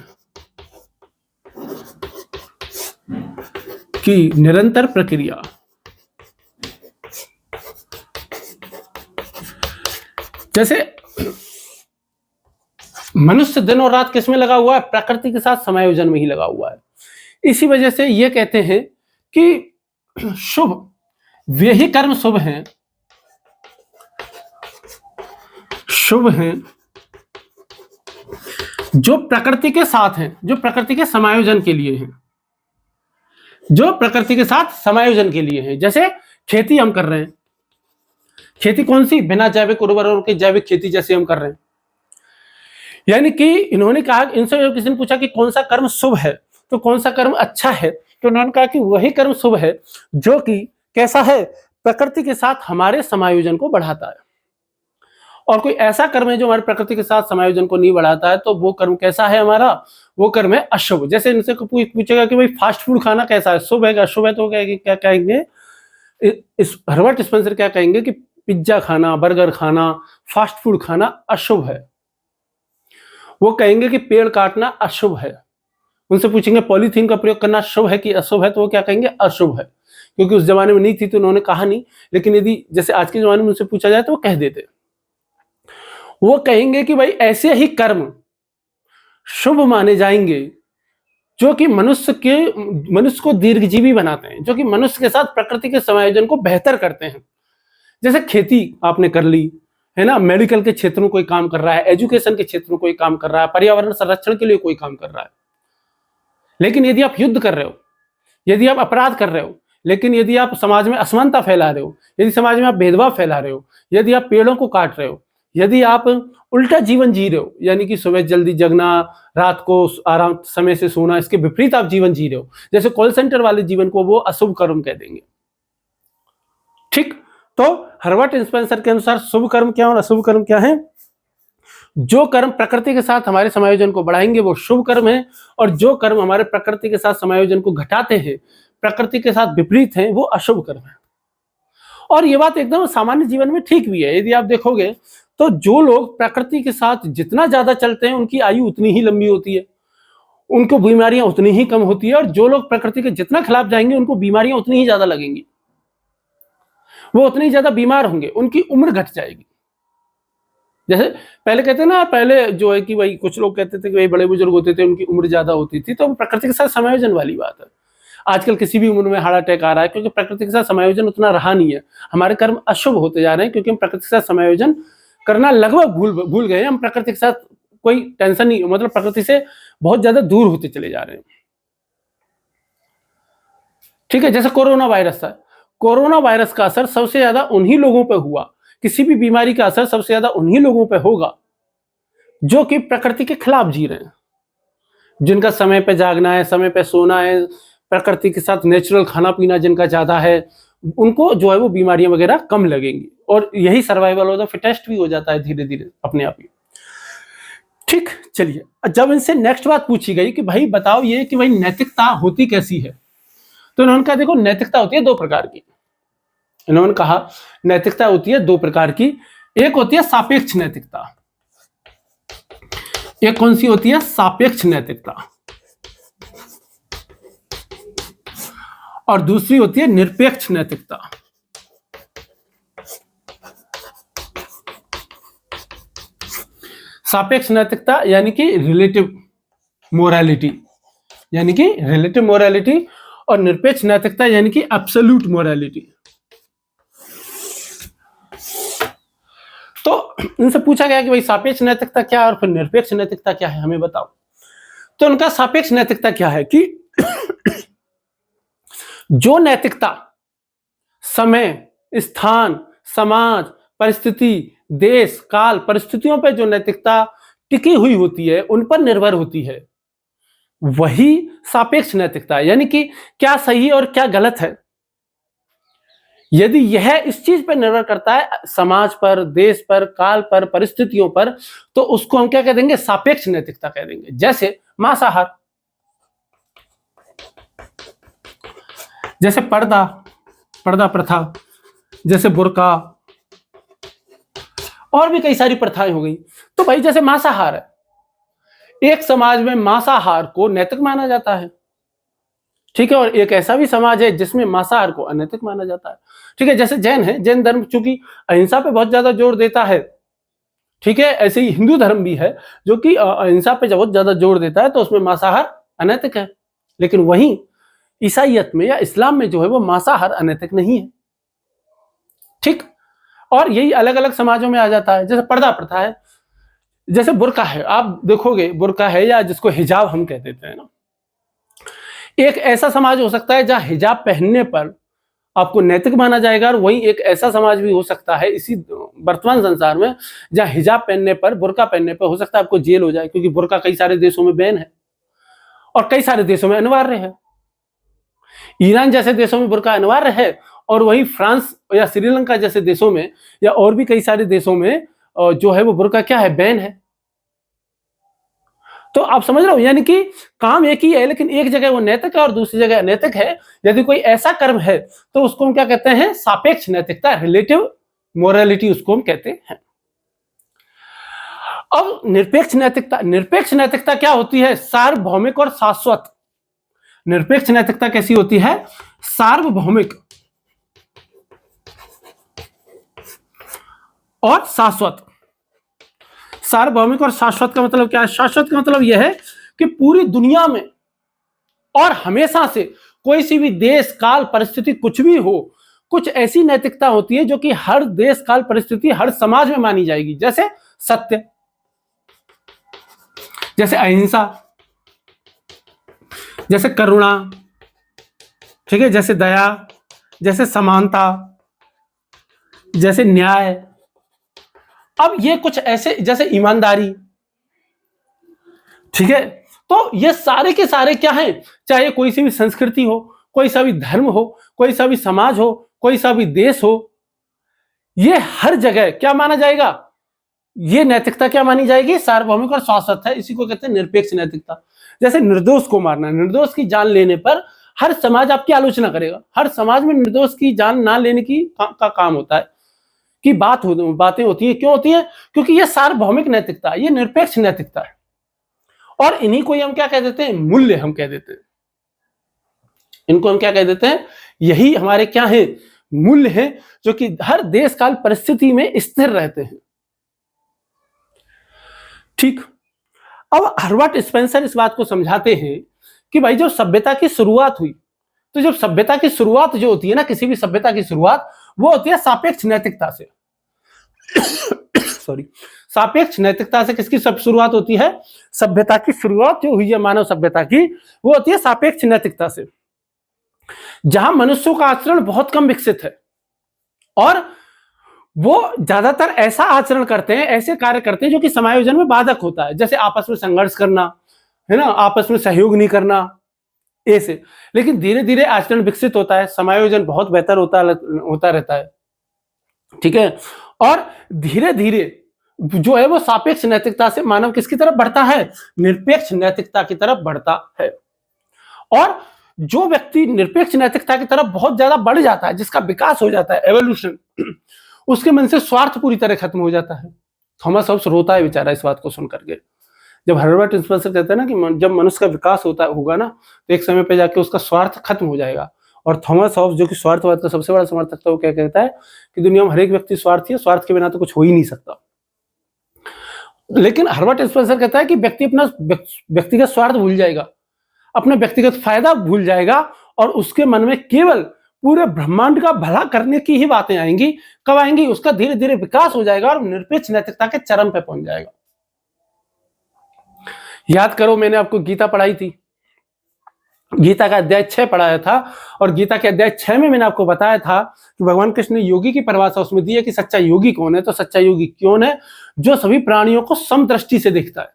निरंतर प्रक्रिया। जैसे मनुष्य दिन और रात किस में लगा हुआ है? प्रकृति के साथ समायोजन में ही लगा हुआ है। इसी वजह से ये कहते हैं कि शुभ, वे ही कर्म शुभ हैं, शुभ हैं जो प्रकृति के साथ हैं, जो प्रकृति के समायोजन के लिए हैं, जो प्रकृति के साथ समायोजन के लिए हैं। जैसे खेती हम कर रहे हैं, खेती कौन सी? बिना जैविक उर्वरकों की जैविक खेती जैसे हम कर रहे हैं। यानी कि इन्होंने कहा, इनसे किसी ने पूछा कि कौन सा कर्म शुभ है, तो कौन सा कर्म अच्छा है, तो उन्होंने कहा कि वही कर्म शुभ है जो कि कैसा है, प्रकृति के साथ हमारे समायोजन को बढ़ाता है। और कोई ऐसा कर्म है जो हमारे प्रकृति के साथ समायोजन को नहीं बढ़ाता है, तो वो कर्म कैसा है हमारा? वो कर्म है अशुभ। जैसे इनसे पूछेगा कि भाई फास्ट फूड खाना कैसा है, शुभ है क्या अशुभ है, तो क्या कहेंगे, इस हर्बर्ट स्पेंसर क्या कहेंगे कि पिज्जा खाना, बर्गर खाना, फास्ट फूड खाना अशुभ है। वो कहेंगे कि पेड़ काटना अशुभ है। उनसे पूछेंगे पॉलीथीन का प्रयोग करना शुभ है कि अशुभ है, तो वो क्या कहेंगे अशुभ है, क्योंकि उस जमाने में नहीं थी तो उन्होंने कहा नहीं। लेकिन यदि जैसे आज के जमाने में उनसे पूछा जाए तो वो कह देते। वो कहेंगे कि भाई ऐसे ही कर्म शुभ माने जाएंगे जो कि मनुष्य को दीर्घजीवी बनाते हैं, जो कि मनुष्य के साथ प्रकृति के समायोजन को बेहतर करते हैं। जैसे खेती आपने कर ली है ना, मेडिकल के क्षेत्र में कोई काम कर रहा है, एजुकेशन के क्षेत्र में कोई काम कर रहा है, पर्यावरण संरक्षण के लिए कोई काम कर रहा है। लेकिन यदि आप युद्ध कर रहे हो, यदि आप अपराध कर रहे हो, लेकिन यदि आप समाज में असमानता फैला रहे हो, यदि समाज में आप भेदभाव फैला रहे हो, यदि आप पेड़ों को काट रहे हो, यदि आप उल्टा जीवन जी रहे हो, यानी कि सुबह जल्दी जगना, रात को आराम समय से सोना, इसके विपरीत आप जीवन जी रहे हो, जैसे कॉल सेंटर वाले जीवन को वो अशुभ कर्म कह देंगे। ठीक, तो हर्बर्ट स्पेंसर के अनुसार शुभ कर्म क्या और अशुभ कर्म क्या है? जो कर्म प्रकृति के साथ हमारे समायोजन को बढ़ाएंगे वो शुभ कर्म है, और जो कर्म हमारे प्रकृति के साथ समायोजन को घटाते हैं, प्रकृति के साथ विपरीत हैं, वो अशुभ कर्म है। और ये बात एकदम सामान्य जीवन में ठीक भी है। यदि आप देखोगे तो जो लोग प्रकृति के साथ जितना ज्यादा चलते हैं उनकी आयु उतनी ही लंबी होती है, उनको बीमारियां उतनी ही कम होती है, और जो लोग प्रकृति के जितना खिलाफ जाएंगे उनको बीमारियां उतनी ही ज्यादा लगेंगी, वो उतनी ज्यादा बीमार होंगे, उनकी उम्र घट जाएगी। जैसे पहले कहते हैं ना, पहले जो है कि भाई कुछ लोग कहते थे कि भाई बड़े बुजुर्ग होते थे उनकी उम्र ज्यादा होती थी, तो प्रकृति के साथ समायोजन वाली बात है। आजकल किसी भी उम्र में हार्ट अटैक आ रहा है क्योंकि प्रकृति के साथ समायोजन उतना रहा नहीं है। हमारे कर्म अशुभ होते जा रहे हैं क्योंकि हम प्रकृति के साथ समायोजन करना लगभग भूल गए। हम प्रकृति के साथ कोई टेंशन नहीं, मतलब प्रकृति से बहुत ज्यादा दूर होते चले जा रहे हैं। ठीक है, जैसे कोरोना वायरस था, कोरोना वायरस का असर सबसे ज्यादा उन्हीं लोगों पर हुआ, किसी भी बीमारी का असर सबसे ज्यादा उन्हीं लोगों पर होगा जो कि प्रकृति के खिलाफ जी रहे हैं, जिनका समय पे जागना है, समय पे सोना है, प्रकृति के साथ नेचुरल खाना पीना जिनका ज्यादा है, उनको जो है वो बीमारियां वगैरह कम लगेंगी, और यही सर्वाइवल ऑफ द फिटेस्ट भी हो जाता है धीरे धीरे अपने आप ही। ठीक, चलिए, जब इनसे नेक्स्ट बात पूछी गई कि भाई बताओ ये कि भाई नैतिकता होती कैसी है, तो इन्होंने कहा देखो नैतिकता होती है दो प्रकार की। इन्होंने कहा नैतिकता होती है दो प्रकार की, एक होती है सापेक्ष नैतिकता। एक कौन सी होती है? सापेक्ष नैतिकता। और दूसरी होती है निरपेक्ष नैतिकता। सापेक्ष नैतिकता यानी कि रिलेटिव मोरालिटी, यानी कि रिलेटिव मोरालिटी, और निरपेक्ष नैतिकता यानी कि एब्सोल्यूट मोरालिटी। तो इनसे पूछा गया कि भाई सापेक्ष नैतिकता क्या है और फिर निरपेक्ष नैतिकता क्या है, हमें बताओ। तो उनका सापेक्ष नैतिकता क्या है कि जो नैतिकता समय, स्थान, समाज, परिस्थिति, देश, काल, परिस्थितियों पर जो नैतिकता टिकी हुई होती है, उन पर निर्भर होती है, वही सापेक्ष नैतिकता है। यानी कि क्या सही और क्या गलत है, यदि यह इस चीज पर निर्भर करता है, समाज पर, देश पर, काल पर, परिस्थितियों पर, तो उसको हम क्या कह देंगे? सापेक्ष नैतिकता कह देंगे। जैसे मांसाहार, जैसे पर्दा प्रथा, जैसे बुर्का, और भी कई सारी प्रथाएं हो गई। तो भाई जैसे मांसाहार है, एक समाज में मांसाहार को नैतिक माना जाता है, ठीक है, और एक ऐसा भी समाज है जिसमें मांसाहार को अनैतिक माना जाता है। ठीक है, जैसे जैन है, जैन धर्म चूंकि अहिंसा पे बहुत ज्यादा जोर देता है, ठीक है, ऐसे ही हिंदू धर्म भी है जो कि अहिंसा पे बहुत ज्यादा जोर देता है, तो उसमें मांसाहार अनैतिक है। लेकिन वहीं ईसाईयत में या इस्लाम में जो है वो मांसाहार अनैतिक नहीं है। ठीक, और यही अलग अलग समाजों में आ जाता है। जैसे पर्दा प्रथा है, जैसे बुर्का है, आप देखोगे बुर्का है या जिसको हिजाब हम कह देते हैं ना, एक ऐसा समाज हो सकता है जहां हिजाब पहनने पर आपको नैतिक माना जाएगा, और वही एक ऐसा समाज भी हो सकता है इसी वर्तमान संसार में जहां हिजाब पहनने पर, बुर्का पहनने पर हो सकता है आपको जेल हो जाए, क्योंकि बुर्का कई सारे देशों में बैन है और कई सारे देशों में अनिवार्य है। ईरान जैसे देशों में बुर्का अनिवार्य है, और वही फ्रांस या श्रीलंका जैसे देशों में या और भी कई सारे देशों में जो है वो बुर्का क्या है, बैन है। तो आप समझ रहे हो, यानी कि काम एक ही है, लेकिन एक जगह वो नैतिक है और दूसरी जगह अनैतिक है। यदि कोई ऐसा कर्म है तो उसको हम क्या कहते हैं, सापेक्ष नैतिकता, रिलेटिव मोरालिटी उसको हम कहते हैं। अब निरपेक्ष नैतिकता क्या होती है, सार्वभौमिक और शाश्वत। निरपेक्ष नैतिकता कैसी होती है, सार्वभौमिक और शाश्वत। सार्वभौमिक और शाश्वत का मतलब क्या है, शाश्वत का मतलब यह है कि पूरी दुनिया में और हमेशा से कोई सी भी देश काल परिस्थिति कुछ भी हो, कुछ ऐसी नैतिकता होती है जो कि हर देश काल परिस्थिति हर समाज में मानी जाएगी, जैसे सत्य, जैसे अहिंसा, जैसे करुणा, ठीक है, जैसे दया, जैसे समानता, जैसे न्याय। अब ये कुछ ऐसे, जैसे ईमानदारी, ठीक है। तो ये सारे के सारे क्या हैं, चाहे कोई सी भी संस्कृति हो, कोई सा भी धर्म हो, कोई सा भी समाज हो, कोई सा भी देश हो, ये हर जगह क्या माना जाएगा, ये नैतिकता क्या मानी जाएगी, सार्वभौमिक और शाश्वत है। इसी को कहते हैं निरपेक्ष नैतिकता। जैसे निर्दोष को मारना, निर्दोष की जान लेने पर हर समाज आपकी आलोचना करेगा। हर समाज में निर्दोष की जान ना लेने की का काम होता है कि बातें होती है। क्यों होती है, क्योंकि ये सार्वभौमिक नैतिकता, ये निरपेक्ष नैतिकता है। और इन्हीं को हम क्या कह देते हैं, मूल्य हम कह देते हैं। इनको हम क्या कह देते हैं, यही हमारे क्या है, मूल्य है, जो कि हर देश काल परिस्थिति में स्थिर रहते हैं। ठीक। अब हर्बर्ट स्पेंसर इस बात को समझाते हैं कि भाई जब सभ्यता की शुरुआत हुई, तो जब सभ्यता की शुरुआत जो होती है ना, किसी भी सभ्यता की शुरुआत वो होती है सापेक्ष नैतिकता से। सॉरी, सापेक्ष नैतिकता से किसकी सब शुरुआत होती है, सभ्यता की शुरुआत जो हुई है मानव सभ्यता की, वो होती है सापेक्ष नैतिकता से, जहां मनुष्यों का आचरण बहुत कम विकसित है और वो ज्यादातर ऐसा आचरण करते हैं, ऐसे कार्य करते हैं जो कि समायोजन में बाधक होता है, जैसे आपस में संघर्ष करना, है ना, आपस में सहयोग नहीं करना, ऐसे। लेकिन धीरे धीरे आचरण विकसित होता है, समायोजन बहुत बेहतर होता रहता है, ठीक है। और धीरे धीरे जो है वो सापेक्ष नैतिकता से मानव किसकी तरफ बढ़ता है, निरपेक्ष नैतिकता की तरफ बढ़ता है। और जो व्यक्ति निरपेक्ष नैतिकता की तरफ बहुत ज्यादा बढ़ जाता है, जिसका विकास हो जाता है, एवोल्यूशन, उसके मन से स्वार्थ पूरी तरह खत्म हो जाता है। थॉमस हॉब्स रोता है बेचारा इस बात को सुन करके, जब हर्बर्ट स्पेंसर कहते हैं ना कि जब मनुष्य का विकास होगा ना, तो एक समय पे जाके उसका स्वार्थ खत्म हो जाएगा। और थॉमस हॉब्स जो कि स्वार्थवाद का सबसे बड़ा समर्थक था, वो क्या कहता है कि दुनिया में हर एक व्यक्ति स्वार्थी है, स्वार्थ के बिना तो कुछ हो ही नहीं सकता। लेकिन हर्बर्ट स्पेंसर कहता है कि व्यक्ति अपना व्यक्तिगत स्वार्थ भूल जाएगा, अपना व्यक्तिगत फायदा भूल जाएगा, और उसके मन में केवल पूरे ब्रह्मांड का भला करने की ही बातें आएंगी। कब आएंगी, उसका धीरे धीरे विकास हो जाएगा और निरपेक्ष नैतिकता के चरम पे पहुंच जाएगा। याद करो, मैंने आपको गीता पढ़ाई थी, गीता का अध्याय 6 पढ़ाया था, और गीता के अध्याय 6 में मैंने आपको बताया था कि भगवान कृष्ण ने योगी की परिभाषा उसमें दी है कि सच्चा योगी कौन है। तो सच्चा योगी कौन है, जो सभी प्राणियों को समदृष्टि से देखता है।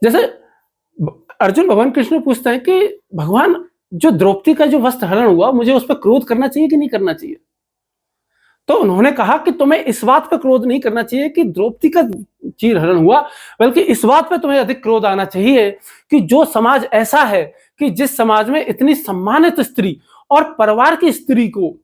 जैसे अर्जुन भगवान कृष्ण ने पूछता है कि भगवान, जो द्रौपदी का जो वस्त्र हरण हुआ, मुझे उस पर क्रोध करना चाहिए कि नहीं करना चाहिए। तो उन्होंने कहा कि तुम्हें इस बात पर क्रोध नहीं करना चाहिए कि द्रौपदी का चीर हरण हुआ, बल्कि इस बात पर तुम्हें अधिक क्रोध आना चाहिए कि जो समाज ऐसा है कि जिस समाज में इतनी सम्मानित स्त्री और परिवार की स्त्री को,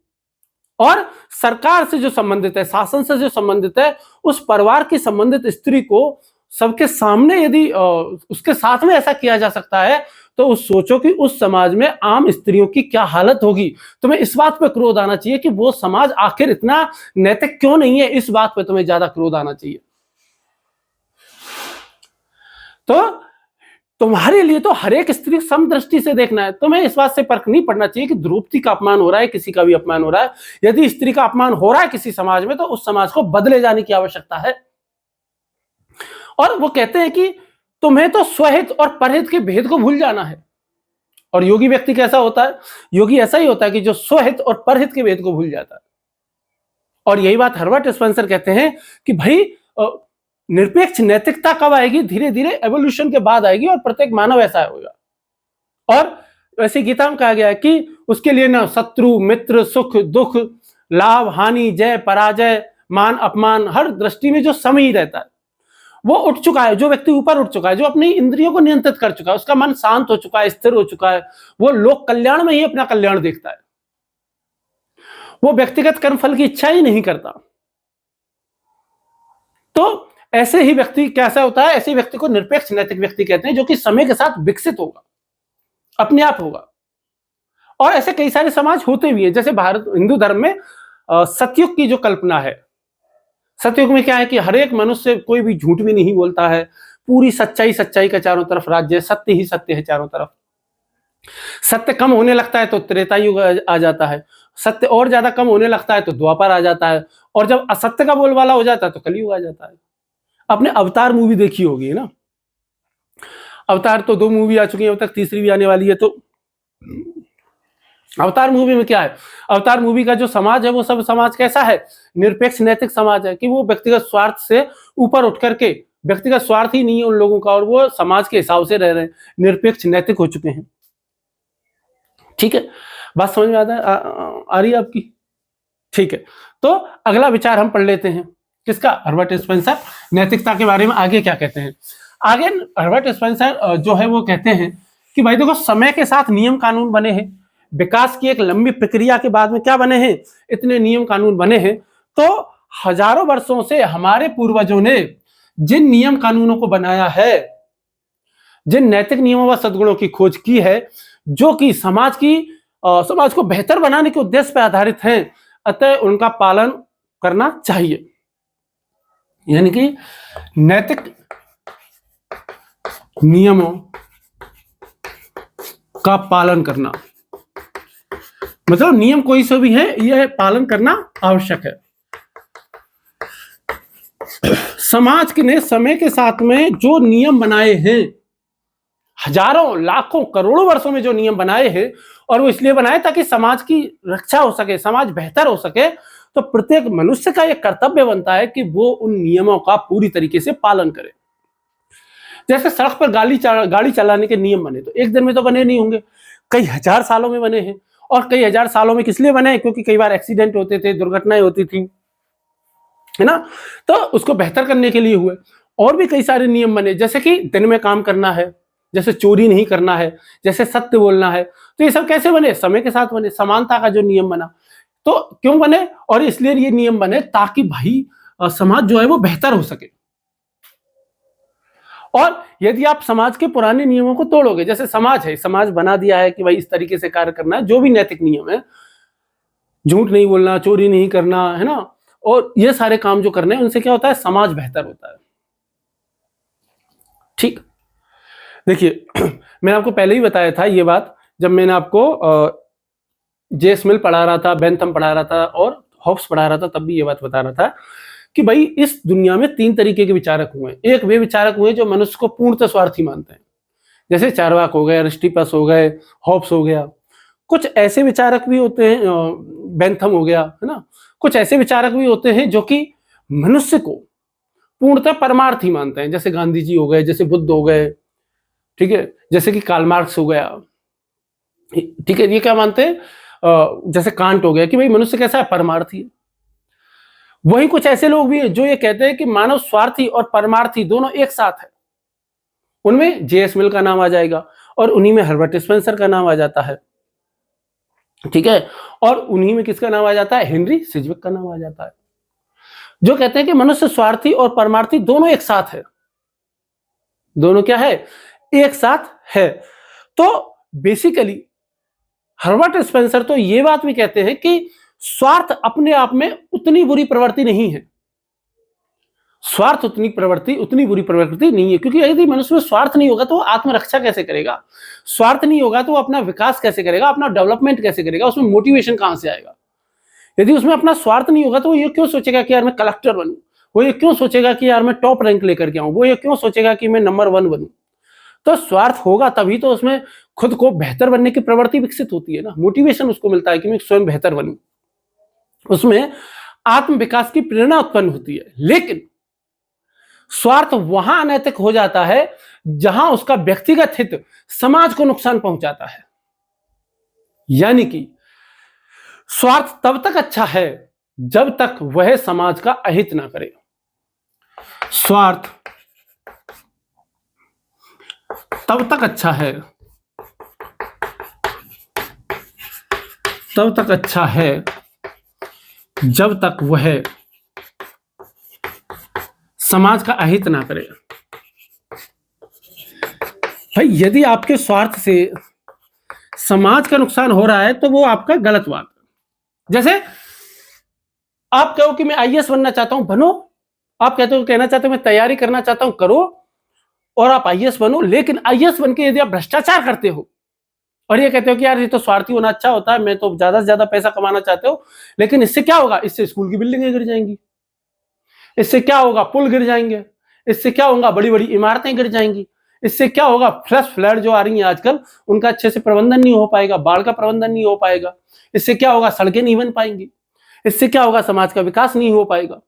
और सरकार से जो संबंधित है, शासन से जो संबंधित है, उस परिवार की संबंधित स्त्री को सबके सामने यदि उसके साथ में ऐसा किया जा सकता है, तो उस सोचो कि उस समाज में आम स्त्रियों की क्या हालत होगी। तुम्हें इस बात पे क्रोध आना चाहिए कि वो समाज आखिर इतना नैतिक क्यों नहीं है, इस बात पे तुम्हें ज्यादा क्रोध आना चाहिए। तो तुम्हारे लिए तो हर एक स्त्री समदृष्टि से देखना है। तुम्हें इस बात से फर्क नहीं पड़ना चाहिए कि द्रौपदी का अपमान हो रहा है, किसी का भी अपमान हो रहा है। यदि स्त्री का अपमान हो रहा है किसी समाज में, तो उस समाज को बदले जाने की आवश्यकता है। और वो कहते हैं कि तुम्हें तो स्वहित और परहित के भेद को भूल जाना है, और योगी व्यक्ति कैसा होता है? योगी ऐसा ही होता है कि जो स्वहित और परहित के भेद को भूल जाता है। और यही बात हर्बर्ट स्पेंसर कहते हैं कि भाई निरपेक्ष नैतिकता कब आएगी? धीरे धीरे एवोल्यूशन के बाद आएगी और प्रत्येक मानव ऐसा होगा। और वैसे गीता में कहा गया है कि उसके लिए ना शत्रु मित्र, सुख दुख, लाभ हानि, जय पराजय, मान अपमान, हर दृष्टि में जो समय ही रहता है वो उठ चुका है। जो व्यक्ति ऊपर उठ चुका है, जो अपनी इंद्रियों को नियंत्रित कर चुका है, उसका मन शांत हो चुका है, स्थिर हो चुका है, वो लोक कल्याण में ही अपना कल्याण देखता है। वो व्यक्तिगत कर्मफल की इच्छा ही नहीं करता। तो ऐसे ही व्यक्ति कैसा होता है? ऐसे व्यक्ति को निरपेक्ष नैतिक व्यक्ति कहते हैं, जो कि समय के साथ विकसित होगा, अपने आप होगा। और ऐसे कई सारे समाज होते भी हैं। जैसे भारत हिंदू धर्म में सतयुग की जो कल्पना है, सतयुग में क्या है कि हर एक मनुष्य कोई भी झूठ भी नहीं बोलता है, पूरी सच्चाई सच्चाई का चारों तरफ राज्य है, सत्य ही सत्य है चारों तरफ। सत्य कम होने लगता है तो त्रेता युग आ जाता है, सत्य और ज्यादा कम होने लगता है तो द्वापर आ जाता है, और जब असत्य का बोलबाला हो जाता है तो कलयुग आ जाता है। आपने अवतार मूवी देखी होगी ना? अवतार तो 2 मूवी आ चुकी है, अब तक तीसरी भी आने वाली है। तो अवतार मूवी में क्या है? अवतार मूवी का जो समाज है वो सब समाज कैसा है? निरपेक्ष नैतिक समाज है, कि वो व्यक्तिगत स्वार्थ से ऊपर उठ करके, व्यक्तिगत स्वार्थ ही नहीं है उन लोगों का, और वो समाज के हिसाब से रह रहे हैं, निरपेक्ष नैतिक हो चुके हैं। ठीक है, बात समझ में आ रही है आपकी? ठीक है, तो अगला विचार हम पढ़ लेते हैं। किसका? हर्बर्ट स्पेंसर नैतिकता के बारे में आगे क्या कहते हैं। आगे हर्बर्ट स्पेंसर जो है वो कहते हैं कि भाई देखो, समय के साथ नियम कानून बने हैं, विकास की एक लंबी प्रक्रिया के बाद में क्या बने हैं? इतने नियम कानून बने हैं। तो हजारों वर्षों से हमारे पूर्वजों ने जिन नियम कानूनों को बनाया है, जिन नैतिक नियमों व सद्गुणों की खोज की है, जो कि समाज को बेहतर बनाने के उद्देश्य पर आधारित हैं, अतः उनका पालन करना चाहिए। यानी कि नैतिक नियमों का पालन करना, मतलब नियम कोई से भी है, यह पालन करना आवश्यक है। समाज ने समय के साथ में जो नियम बनाए हैं, हजारों लाखों करोड़ों वर्षों में जो नियम बनाए हैं, और वो इसलिए बनाए ताकि समाज की रक्षा हो सके, समाज बेहतर हो सके। तो प्रत्येक मनुष्य का यह कर्तव्य बनता है कि वो उन नियमों का पूरी तरीके से पालन करे। जैसे सड़क पर गाड़ी चलाने के नियम बने, तो एक दिन में तो बने नहीं होंगे, कई हजार सालों में बने हैं। और कई हजार सालों में किस लिए बने? क्योंकि कई बार एक्सीडेंट होते थे, दुर्घटनाएं होती थी, है ना? तो उसको बेहतर करने के लिए हुए। और भी कई सारे नियम बने, जैसे कि दिन में काम करना है, जैसे चोरी नहीं करना है, जैसे सत्य बोलना है। तो ये सब कैसे बने? समय के साथ बने। समानता का जो नियम बना, तो क्यों बने? और इसलिए ये नियम बने ताकि भाई समाज जो है वो बेहतर हो सके। और यदि आप समाज के पुराने नियमों को तोड़ोगे, जैसे समाज है, समाज बना दिया है कि भाई इस तरीके से कार्य करना है, जो भी नैतिक नियम है, झूठ नहीं बोलना, चोरी नहीं करना, है ना, और ये सारे काम जो करने हैं, उनसे क्या होता है? समाज बेहतर होता है। ठीक, देखिए मैंने आपको पहले ही बताया था ये बात, जब मैंने आपको जेस मिल पढ़ा रहा था, बेंथम पढ़ा रहा था और हॉब्स पढ़ा रहा था, तब भी ये बात बता रहा था कि भाई इस दुनिया में 3 तरीके के विचारक हुए हैं। एक वे विचारक हुए जो मनुष्य को पूर्णतः स्वार्थी मानते हैं, जैसे चार्वाक हो गए, अरिस्टिपस हो गए, हॉब्स हो गया। कुछ ऐसे विचारक भी होते हैं, बेंथम हो गया, है ना, कुछ ऐसे विचारक भी होते हैं जो कि मनुष्य को पूर्णतः परमार्थी मानते हैं, जैसे गांधी जी हो गए, जैसे बुद्ध हो गए, ठीक है, जैसे कि कार्ल मार्क्स हो गया, ठीक है। ये क्या मानते हैं? जैसे कांट हो गया कि भाई मनुष्य कैसा है? परमार्थी है। वही कुछ ऐसे लोग भी हैं जो ये कहते हैं कि मानव स्वार्थी और परमार्थी दोनों एक साथ है। उनमें जेएस मिल का नाम आ जाएगा, और उन्हीं में हर्बर्ट स्पेंसर का नाम आ जाता है, ठीक है, और उन्हीं में किसका नाम आ जाता है? हेनरी सिजविक का नाम आ जाता है, जो कहते हैं कि मनुष्य स्वार्थी और परमार्थी दोनों एक साथ है। दोनों क्या है? एक साथ है। तो बेसिकली हर्बर्ट स्पेंसर तो ये बात भी कहते हैं कि स्वार्थ अपने आप में उतनी बुरी प्रवृत्ति नहीं है। स्वार्थ उतनी बुरी प्रवृत्ति नहीं है, क्योंकि यदि मनुष्य में स्वार्थ नहीं होगा तो वो आत्मरक्षा कैसे करेगा? स्वार्थ नहीं होगा तो वो अपना विकास कैसे करेगा? अपना डेवलपमेंट कैसे करेगा? उसमें मोटिवेशन कहां से आएगा? यदि उसमें अपना स्वार्थ नहीं होगा तो वो ये क्यों सोचेगा कि यार मैं कलेक्टर बनूं? वो ये क्यों सोचेगा कि यार मैं टॉप रैंक लेकर के आऊं? वो ये क्यों सोचेगा कि मैं नंबर 1 बनूं? तो स्वार्थ होगा तभी तो उसमें खुद को बेहतर बनने की प्रवृत्ति विकसित होती है ना, मोटिवेशन उसको मिलता है कि मैं स्वयं बेहतर बनूं, उसमें आत्म विकास की प्रेरणा उत्पन्न होती है। लेकिन स्वार्थ वहां अनैतिक हो जाता है जहां उसका व्यक्तिगत हित समाज को नुकसान पहुंचाता है। यानी कि स्वार्थ तब तक अच्छा है जब तक वह समाज का अहित ना करे। स्वार्थ तब तक अच्छा है, तब तक अच्छा है जब तक वह समाज का अहित ना करे। भाई यदि आपके स्वार्थ से समाज का नुकसान हो रहा है तो वो आपका गलत बात है। जैसे आप कहो कि मैं आईएएस बनना चाहता हूं, बनो। आप कहते हो, कहना चाहते हो मैं तैयारी करना चाहता हूं, करो और आप आईएएस बनो। लेकिन आईएएस बन के यदि आप भ्रष्टाचार करते हो और ये कहते हो कि यार ये तो स्वार्थी होना अच्छा होता है, मैं तो ज्यादा से ज्यादा पैसा कमाना चाहते हो, लेकिन इससे क्या होगा? इससे स्कूल की बिल्डिंगें गिर जाएंगी, इससे क्या होगा? पुल गिर जाएंगे, इससे क्या होगा? बड़ी बड़ी इमारतें गिर जाएंगी, इससे क्या होगा? फ्लश फ्लड जो आ रही हैं आजकल, उनका अच्छे से प्रबंधन नहीं हो पाएगा, बाढ़ का प्रबंधन नहीं हो पाएगा। इससे क्या होगा? सड़कें नहीं बन पाएंगी। इससे क्या होगा? समाज का विकास नहीं हो पाएगा।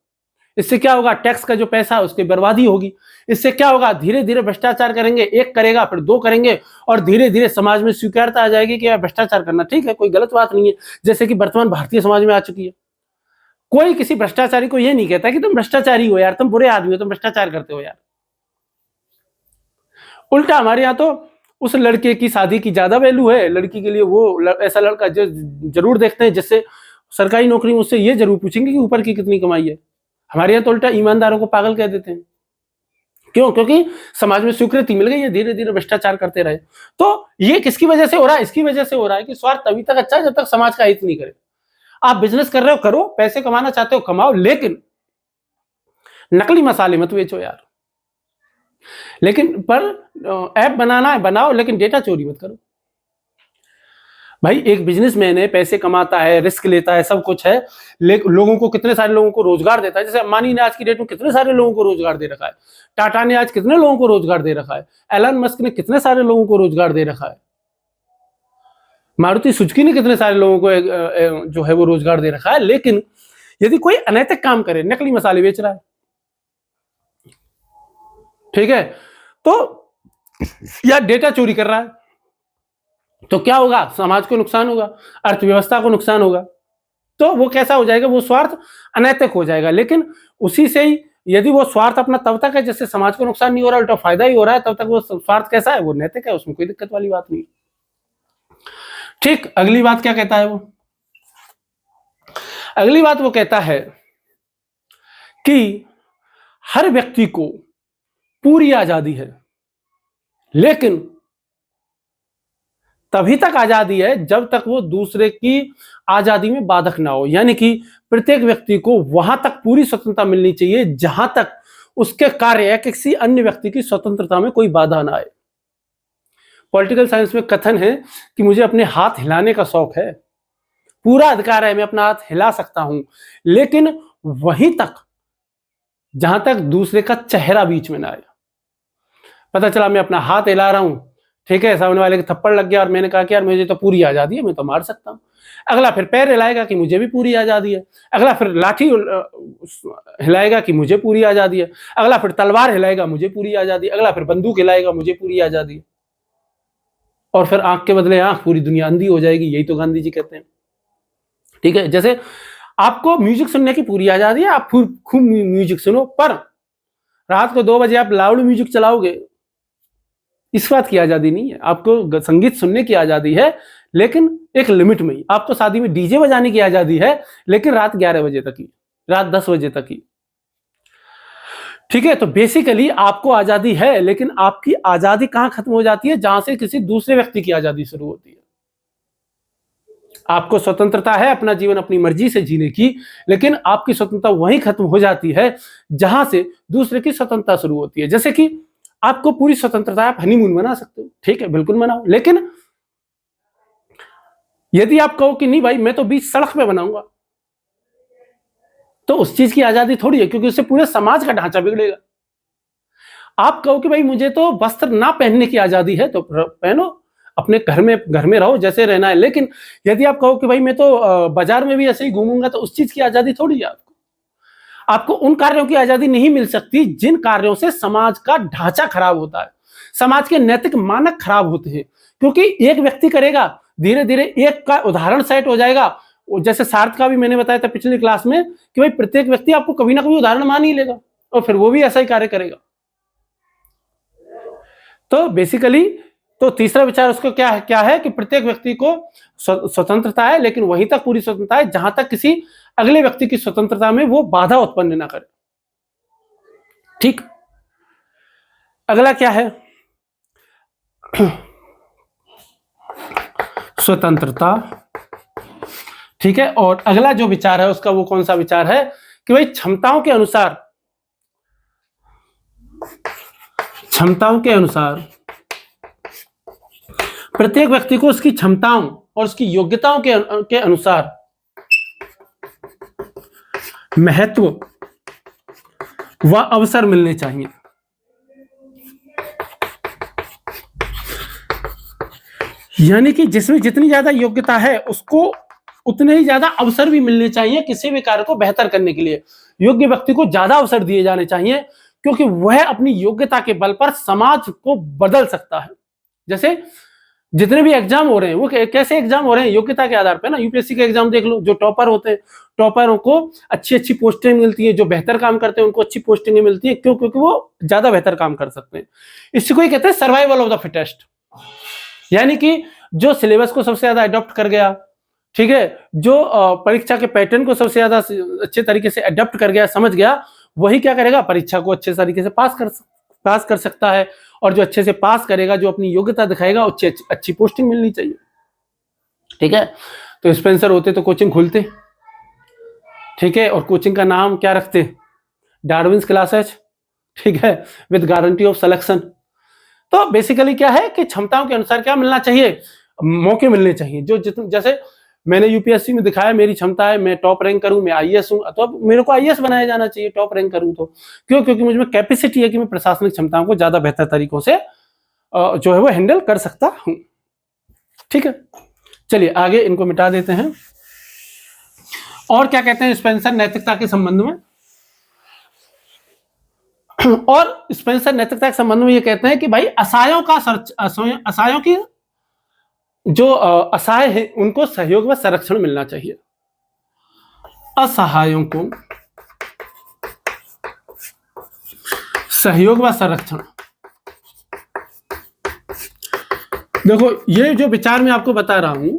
इससे क्या होगा? टैक्स का जो पैसा है उसकी बर्बादी होगी। इससे क्या होगा? धीरे धीरे भ्रष्टाचार करेंगे, एक करेगा फिर दो करेंगे और धीरे धीरे समाज में स्वीकारता आ जाएगी कि भ्रष्टाचार करना ठीक है, कोई गलत बात नहीं है, जैसे कि वर्तमान भारतीय समाज में आ चुकी है। कोई किसी भ्रष्टाचारी को यह नहीं कहता कि तुम भ्रष्टाचारी हो यार, तुम बुरे आदमी हो, तुम भ्रष्टाचार करते हो यार। उल्टा हमारे यहाँ तो उस लड़के की शादी की ज्यादा वैल्यू है, लड़की के लिए वो ऐसा लड़का जो जरूर देखते हैं जिससे सरकारी नौकरी में उससे ये जरूर पूछेंगे कि ऊपर की कितनी कमाई है। हमारे यहाँ तो उल्टा ईमानदारों को पागल कह देते हैं। क्यों? क्योंकि समाज में स्वीकृति मिल गई है, धीरे धीरे भ्रष्टाचार करते रहे। तो ये किसकी वजह से हो रहा है? इसकी वजह से हो रहा है कि स्वार्थ तभी तक अच्छा है जब तक समाज का हित नहीं करे। आप बिजनेस कर रहे हो, करो, पैसे कमाना चाहते हो कमाओ, लेकिन नकली मसाले मत बेचो यार। लेकिन पर ऐप बनाना है बनाओ, लेकिन डेटा चोरी मत करो। भाई एक बिजनेसमैन है, पैसे कमाता है, रिस्क लेता है, सब कुछ है, लेकिन लोगों को, कितने सारे लोगों को रोजगार देता है। जैसे अंबानी ने आज की डेट में कितने सारे लोगों को रोजगार दे रखा है, टाटा ने आज कितने लोगों को रोजगार दे रखा है, एलन मस्क ने कितने सारे लोगों को रोजगार दे रखा है, मारुति सुजुकी ने कितने सारे लोगों को जो है वो रोजगार दे रखा है। लेकिन यदि कोई अनैतिक काम करे, नकली मसाले बेच रहा है, ठीक है, तो या डेटा चोरी कर रहा है, तो क्या होगा? समाज को नुकसान होगा, अर्थव्यवस्था को नुकसान होगा। तो वो कैसा हो जाएगा? वो स्वार्थ अनैतिक हो जाएगा। लेकिन उसी से ही यदि वो स्वार्थ अपना तब तक है जिससे समाज को नुकसान नहीं हो रहा, उल्टा फायदा ही हो रहा है, तब तक वो स्वार्थ कैसा है? वो नैतिक है, उसमें कोई दिक्कत वाली बात नहीं। ठीक, अगली बात क्या कहता है वो? अगली बात वो कहता है कि हर व्यक्ति को पूरी आजादी है, लेकिन तभी तक आजादी है जब तक वो दूसरे की आजादी में बाधक ना हो। यानी कि प्रत्येक व्यक्ति को वहां तक पूरी स्वतंत्रता मिलनी चाहिए जहां तक उसके कार्य या किसी अन्य व्यक्ति की स्वतंत्रता में कोई बाधा ना आए। पॉलिटिकल साइंस में कथन है कि मुझे अपने हाथ हिलाने का शौक है, पूरा अधिकार है, मैं अपना हाथ हिला सकता हूं, लेकिन वहीं तक जहां तक दूसरे का चेहरा बीच में ना आए। पता चला मैं अपना हाथ हिला रहा हूं, ठीक है, सामने वाले के थप्पड़ लग गया और मैंने कहा कि यार मुझे तो पूरी आजादी है, मैं तो मार सकता हूं। अगला फिर पैर हिलाएगा कि मुझे भी पूरी आजादी है, अगला फिर लाठी हिलाएगा कि मुझे पूरी आजादी है, अगला फिर तलवार हिलाएगा, मुझे पूरी आजादी, अगला फिर बंदूक हिलाएगा, मुझे पूरी आजादी है। और फिर आंख के बदले आंख, पूरी दुनिया अंधी हो जाएगी। यही तो गांधी जी कहते हैं। ठीक है, जैसे आपको म्यूजिक सुनने की पूरी आजादी है, आप खूब म्यूजिक सुनो, पर रात को 2 बजे आप लाउड म्यूजिक चलाओगे, इस बात की आजादी नहीं है। आपको संगीत सुनने की आजादी है, लेकिन एक लिमिट में ही। आपको शादी में डीजे बजाने की आजादी है, लेकिन रात 11 बजे तक ही, रात 10 बजे तक ही। ठीक है, तो बेसिकली आपको आजादी है, लेकिन आपकी आजादी कहां खत्म हो जाती है? जहां से किसी दूसरे व्यक्ति की आजादी शुरू होती है। आपको स्वतंत्रता है अपना जीवन अपनी मर्जी से जीने की, लेकिन आपकी स्वतंत्रता वहीं खत्म हो जाती है जहां से दूसरे की स्वतंत्रता शुरू होती है। जैसे कि आपको पूरी स्वतंत्रता है, आप हनीमून मना सकते हो, ठीक है, बिल्कुल मनाओ, लेकिन यदि आप कहो कि नहीं भाई मैं तो बीच सड़क पे बनाऊंगा, तो उस चीज की आजादी थोड़ी है, क्योंकि उससे पूरे समाज का ढांचा बिगड़ेगा। आप कहो कि भाई मुझे तो वस्त्र ना पहनने की आजादी है तो पहनो, अपने घर में रहो, जैसे रहना है। लेकिन यदि आप कहो कि भाई मैं तो बाजार में भी ऐसे ही घूमूंगा, तो उस चीज की आजादी थोड़ी है आपको। आपको उन कार्यों की आजादी नहीं मिल सकती जिन कार्यों से समाज का ढांचा खराब होता है, समाज के नैतिक मानक खराब होते हैं। क्योंकि एक व्यक्ति करेगा, धीरे धीरे एक का उदाहरण सेट हो जाएगा। जैसे सार्थ का भी मैंने बताया था पिछली क्लास में कि भाई प्रत्येक व्यक्ति आपको कभी ना कभी उदाहरण मान ही लेगा और फिर वो भी ऐसा ही कार्य करेगा। तो बेसिकली तो तीसरा विचार उसको क्या है कि प्रत्येक व्यक्ति को स्वतंत्रता है, लेकिन वहीं तक पूरी स्वतंत्रता है जहां तक किसी अगले व्यक्ति की स्वतंत्रता में वो बाधा उत्पन्न ना करे। ठीक, अगला क्या है? स्वतंत्रता। ठीक है, और अगला जो विचार है उसका वो कौन सा विचार है कि भाई क्षमताओं के अनुसार प्रत्येक व्यक्ति को उसकी क्षमताओं और उसकी योग्यताओं के अनुसार महत्व व अवसर मिलने चाहिए। यानी कि जिसमें जितनी ज्यादा योग्यता है उसको उतने ही ज्यादा अवसर भी मिलने चाहिए किसी भी कार्य को बेहतर करने के लिए। योग्य व्यक्ति को ज्यादा अवसर दिए जाने चाहिए क्योंकि वह अपनी योग्यता के बल पर समाज को बदल सकता है। जैसे जितने भी एग्जाम हो रहे हैं वो कैसे एग्जाम हो रहे हैं? योग्यता के आधार पर ना। यूपीएससी के एग्जाम देख लो, जो टॉपर होते हैं टॉपरों को अच्छी पोस्टें मिलती है, जो बेहतर काम करते हैं उनको अच्छी पोस्टिंग मिलती है। क्यों? क्योंकि वो ज्यादा बेहतर काम कर सकते हैं। इससे कोई कहते हैं सर्वाइवल ऑफ द फिटेस्ट, यानी कि जो सिलेबस को सबसे ज्यादा अडॉप्ट कर गया, ठीक है, जो परीक्षा के पैटर्न को सबसे ज्यादा अच्छे तरीके से अडॉप्ट कर गया, समझ गया, वही क्या करेगा? परीक्षा को अच्छे तरीके से पास कर सकता है। और जो अच्छे से पास करेगा, जो अपनी योग्यता दिखाएगा, अच्छी पोस्टिंग मिलनी चाहिए। ठीक है, तो स्पेंसर होते तो कोचिंग खुलते, ठीक है, और कोचिंग का नाम क्या रखते? डार्विन्स क्लासेज, ठीक है, विद गारंटी ऑफ सिलेक्शन। तो बेसिकली क्या है कि क्षमताओं के अनुसार क्या मिलना चाहिए? मौके मिलने चाहिए। जो जैसे मैंने यूपीएससी में दिखाया मेरी क्षमता है, मैं टॉप रैंक करूं, मैं आईएएस हूं, तो अब मेरे को आईएएस बनाया जाना चाहिए टॉप रैंक करूं तो। क्यों? क्योंकि मुझ में कैपेसिटी है कि मैं प्रशासनिक क्षमताओं को ज्यादा बेहतर तरीकों से जो है वो हैंडल कर सकता हूं। ठीक है, चलिए आगे इनको मिटा देते हैं। और क्या कहते हैं स्पेंसर नैतिकता के संबंध में? और स्पेंसर नैतिकता के संबंध में ये कहते हैं कि भाई असहायों की जो असहाय है उनको सहयोग व संरक्षण मिलना चाहिए। असहायों को सहयोग व संरक्षण। देखो ये जो विचार मैं आपको बता रहा हूं,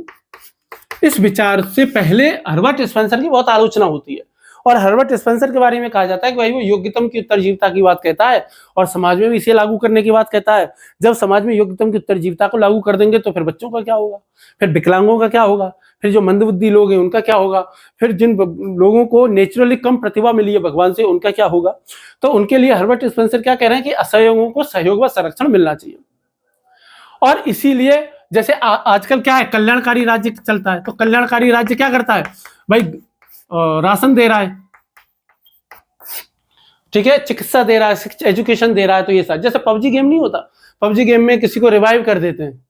इस विचार से पहले हर्बर्ट स्पेंसर की बहुत आलोचना होती है। और हर्बर्ट स्पेंसर के बारे में कहा जाता है कि भाई वो योग्यतम की उत्तरजीविता की बात कहता है और समाज में भी इसे लागू करने की बात कहता है। जब समाज में योग्यतम की उत्तरजीविता को लागू कर देंगे तो फिर बच्चों का क्या होगा, फिर विकलांगों का क्या होगा, फिर जो मंदबुद्धि लोग हैं उनका क्या होगा, फिर जिन लोगों को नेचुरली कम प्रतिभा मिली है भगवान से उनका क्या होगा। तो उनके लिए हर्बर्ट स्पेंसर क्या कह रहे हैं कि असहायों को सहयोग व संरक्षण मिलना चाहिए। और इसीलिए जैसे आजकल क्या है, कल्याणकारी राज्य चलता है, तो कल्याणकारी राज्य क्या करता है भाई? राशन दे रहा है, ठीक है, चिकित्सा दे रहा है, एजुकेशन दे रहा है। तो ये साथ, जैसे पबजी गेम नहीं होता, पबजी गेम में किसी को रिवाइव कर देते हैं,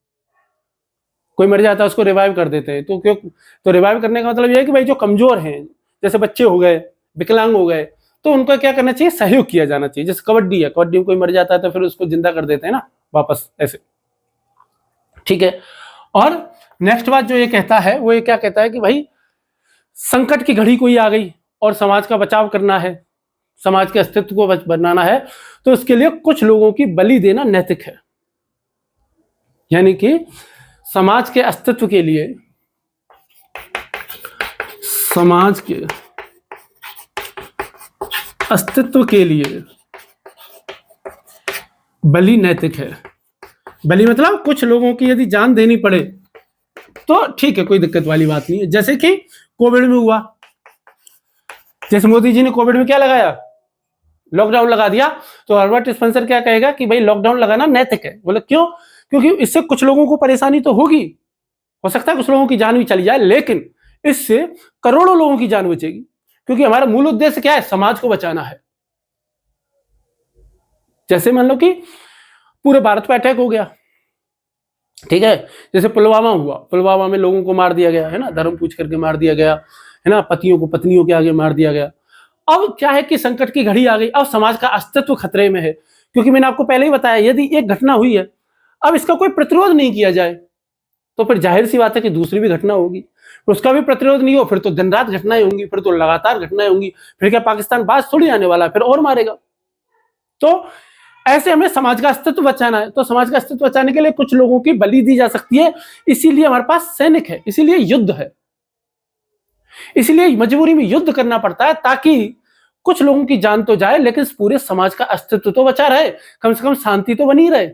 कोई मर जाता है उसको रिवाइव कर देते हैं। तो क्यों? तो रिवाइव करने का मतलब ये है कि भाई जो कमजोर हैं, जैसे बच्चे हो गए, विकलांग हो गए, तो उनको क्या करना चाहिए? सहयोग किया जाना चाहिए। जैसे कबड्डी है, कबड्डी में कोई मर जाता है तो फिर उसको जिंदा कर देते हैं ना वापस, ऐसे। ठीक है, और नेक्स्ट बात जो ये कहता है वो ये क्या कहता है कि भाई संकट की घड़ी कोई आ गई और समाज का बचाव करना है, समाज के अस्तित्व को बनाना है, तो उसके लिए कुछ लोगों की बलि देना नैतिक है। यानी कि समाज के अस्तित्व के लिए, समाज के अस्तित्व के लिए बलि नैतिक है। बलि मतलब कुछ लोगों की यदि जान देनी पड़े तो ठीक है, कोई दिक्कत वाली बात नहीं है। जैसे कि कोविड में हुआ, जैसे मोदी जी ने कोविड में क्या लगाया? लॉकडाउन लगा दिया। तो हर्बर्ट स्पेंसर क्या कहेगा कि भाई लॉकडाउन लगाना नैतिक है। बोले क्यों? क्योंकि इससे कुछ लोगों को परेशानी तो होगी, हो सकता है कुछ लोगों की जान भी चली जाए, लेकिन इससे करोड़ों लोगों की जान बचेगी। क्योंकि हमारा मूल उद्देश्य क्या है? समाज को बचाना है। जैसे मान लो कि पूरे भारत पे अटैक हो गया, ठीक है, जैसे पुलवामा हुआ, पुलवामा में लोगों को मार दिया गया है ना, धर्म पूछ करके मार दिया गया है ना, पतियों को पत्नियों के आगे मार दिया गया। अब क्या है कि संकट की घड़ी आ गई, अब समाज का अस्तित्व खतरे में है, क्योंकि मैंने आपको पहले ही बताया यदि एक घटना हुई है, अब इसका कोई प्रतिरोध नहीं किया जाए तो फिर जाहिर सी बात है कि दूसरी भी घटना होगी, तो उसका भी प्रतिरोध नहीं हो फिर तो दिन रात घटनाएं होंगी, फिर तो लगातार घटनाएं होंगी, फिर क्या पाकिस्तान बाज थोड़ी आने वाला है, फिर और मारेगा। तो ऐसे हमें समाज का अस्तित्व बचाना है, तो समाज का अस्तित्व बचाने के लिए कुछ लोगों की बलि दी जा सकती है, इसीलिए हमारे पास सैनिक है, इसीलिए युद्ध है, इसीलिए मजबूरी में युद्ध करना पड़ता है ताकि कुछ लोगों की जान तो जाए लेकिन पूरे समाज का अस्तित्व तो बचा रहे, कम से कम शांति तो बनी रहे।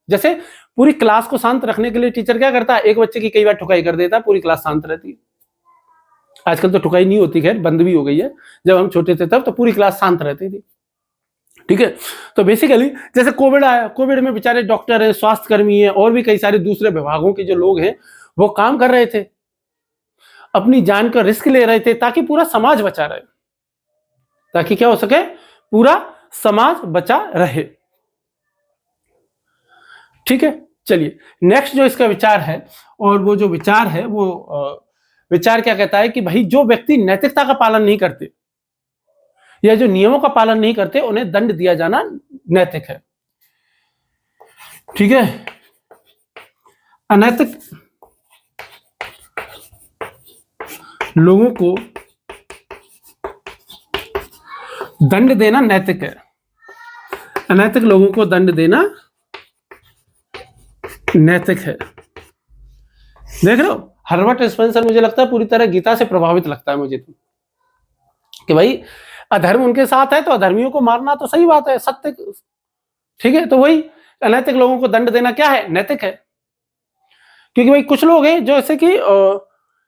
जैसे पूरी क्लास को शांत रखने के लिए टीचर क्या करता है, एक बच्चे की कई बार ठुकाई कर देता है, पूरी क्लास शांत रहती है। आजकल तो ठुकाई नहीं होती, खैर बंद भी हो गई है, जब हम छोटे थे तब तो पूरी क्लास शांत रहती थी, ठीक है। तो बेसिकली जैसे कोविड आया, कोविड में बेचारे डॉक्टर है, स्वास्थ्य कर्मी है और भी कई सारे दूसरे विभागों के जो लोग हैं वो काम कर रहे थे, अपनी जान का रिस्क ले रहे थे ताकि पूरा समाज बचा रहे, ताकि क्या हो सके, पूरा समाज बचा रहे, ठीक है। चलिए नेक्स्ट जो इसका विचार है, और वो जो विचार है वो विचार क्या कहता है कि भाई जो व्यक्ति नैतिकता का पालन नहीं करते या जो नियमों का पालन नहीं करते उन्हें दंड दिया जाना नैतिक है, ठीक है। अनैतिक लोगों को दंड देना नैतिक है, अनैतिक लोगों को दंड देना नैतिक है। देख रहे हो हर्बर्ट स्पेंसर मुझे लगता है पूरी तरह गीता से प्रभावित लगता है मुझे तो, कि भाई अधर्म उनके साथ है तो अधर्मियों को मारना तो सही बात है, सत्य, ठीक है। तो वही अनैतिक लोगों को दंड देना क्या है, नैतिक है। क्योंकि भाई कुछ लोग हैं जो ऐसे कि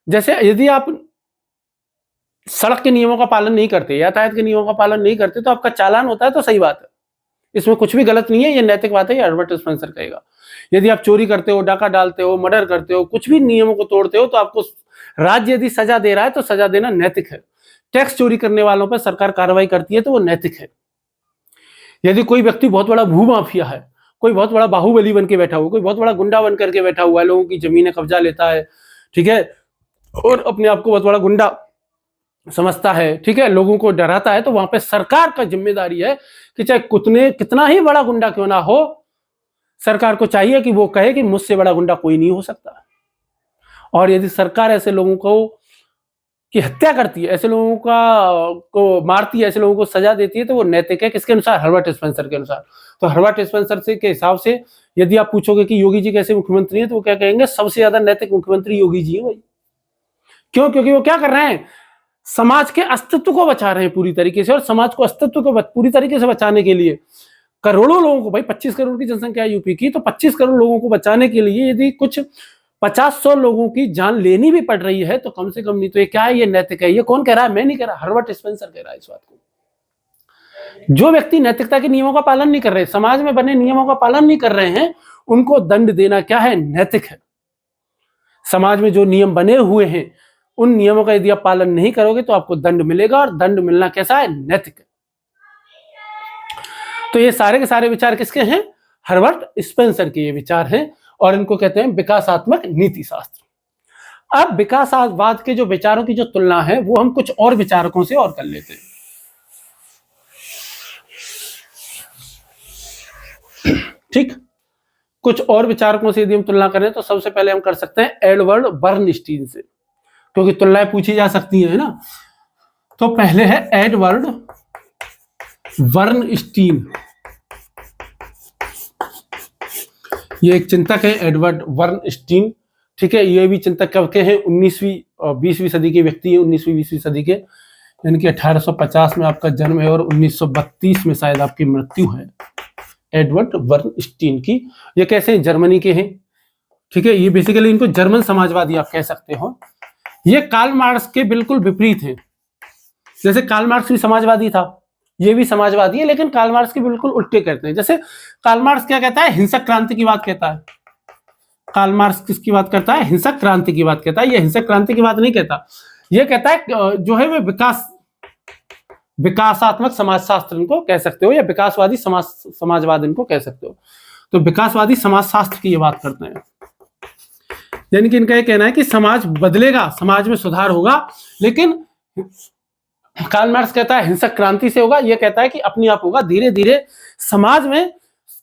जैसे यदि आप सड़क के नियमों का पालन नहीं करते, यातायात के नियमों का पालन नहीं करते तो आपका चालान होता है, तो सही बात है, इसमें कुछ भी गलत नहीं है, ये नैतिक बात है, ये हर्बर्ट स्पेंसर कहेगा। यदि आप चोरी करते हो, डाका डालते हो, मर्डर करते हो, कुछ भी नियमों को तोड़ते हो तो आपको राज्य यदि सजा दे रहा है तो सजा देना नैतिक है। टैक्स चोरी करने वालों पर सरकार कार्रवाई करती है तो वो नैतिक है। यदि कोई व्यक्ति बहुत बड़ा भूमाफिया है, कोई बहुत बड़ा बाहुबली बन के बैठा हुआ, कोई बहुत बड़ा गुंडा बन करके बैठा हुआ है, लोगों की जमीनें कब्जा लेता है, ठीक है, और अपने आप को बहुत बड़ा गुंडा समझता है, ठीक है, लोगों को डराता है, तो वहां पे सरकार का जिम्मेदारी है कि चाहे कितना ही बड़ा गुंडा क्यों ना हो, सरकार को चाहिए कि वो कहे कि मुझसे बड़ा गुंडा कोई नहीं हो सकता। और यदि सरकार ऐसे लोगों को की हत्या करती है, ऐसे लोगों को मारती है, ऐसे लोगों को सजा देती है, तो वो नैतिक है। किसके अनुसार, हर्बर्ट स्पेंसर के अनुसार। तो हर्बर्ट स्पेंसर से के हिसाब से यदि आप पूछोगे कि योगी जी कैसे मुख्यमंत्री हैं, तो वो क्या कहेंगे, सबसे ज्यादा नैतिक मुख्यमंत्री योगी जी है भाई। क्यों? क्योंकि वो क्या कर रहे हैं, समाज के अस्तित्व को बचा रहे हैं पूरी तरीके से, और समाज को अस्तित्व को पूरी तरीके से बचाने के लिए करोड़ों लोगों को, भाई 25 करोड़ की जनसंख्या है यूपी की, तो 25 करोड़ लोगों को बचाने के लिए यदि कुछ 50-100 लोगों की जान लेनी भी पड़ रही है तो कम से कम नहीं तो ये क्या है, ये नैतिक है। ये कौन कह रहा है, मैं नहीं कह रहा, हर्बर्ट स्पेंसर कह रहा है इस बात को। जो व्यक्ति नैतिकता के नियमों का पालन नहीं कर रहे, समाज में बने नियमों का पालन नहीं कर रहे हैं, उनको दंड देना क्या है, नैतिक है। समाज में जो नियम बने हुए हैं उन नियमों का यदि आप पालन नहीं करोगे तो आपको दंड मिलेगा, और दंड मिलना कैसा है, नैतिक है। तो ये सारे के सारे विचार किसके हैं, हर्बर्ट स्पेंसर के ये विचार हैं, और इनको कहते हैं विकासात्मक नीति शास्त्र। अब विकासवाद के जो विचारों की जो तुलना है वो हम कुछ और विचारकों से और कर लेते हैं। ठीक, कुछ और विचारकों से यदि हम तुलना करें तो सबसे पहले हम कर सकते हैं एडवर्ड बर्नस्टीन से, क्योंकि तुलनाएं पूछी जा सकती है ना। तो पहले है एडवर्ड बर्नस्टीन, ये एक चिंतक है एडवर्ड बर्नस्टीन, ठीक है। ये भी चिंतक कब के हैं, 19वीं-20वीं सदी के व्यक्ति है, 19वीं-20वीं सदी के, यानी कि 1850 में आपका जन्म है और 1932 में शायद आपकी मृत्यु है एडवर्ड बर्नस्टीन की। ये कैसे हैं, जर्मनी के हैं, ठीक है। ये बेसिकली इनको जर्मन समाजवादी आप कह सकते हो। ये कार्ल मार्क्स के बिल्कुल विपरीत है। जैसे कार्ल मार्क्स भी समाजवादी था, ये भी समाजवादी है, लेकिन कार्ल मार्क्स के बिल्कुल उल्टे कहते हैं। जैसे कार्ल मार्क्स क्या कहता है, हिंसक क्रांति की बात कहता है। कार्ल मार्क्स किसकी बात करता है, हिंसक क्रांति की बात कहता है। ये हिंसक क्रांति की बात नहीं कहता, ये कहता है जो है वे विकास विकासात्मक समाजशास्त्र इनको कह सकते हो, या विकासवादी समाजवाद इनको कह सकते हो। तो विकासवादी समाजशास्त्र की ये बात करते हैं, यानी कि इनका ये कहना है कि समाज बदलेगा, समाज में सुधार होगा, लेकिन कार्ल मार्क्स कहता है हिंसक क्रांति से होगा, ये कहता है कि अपने आप होगा, धीरे धीरे समाज में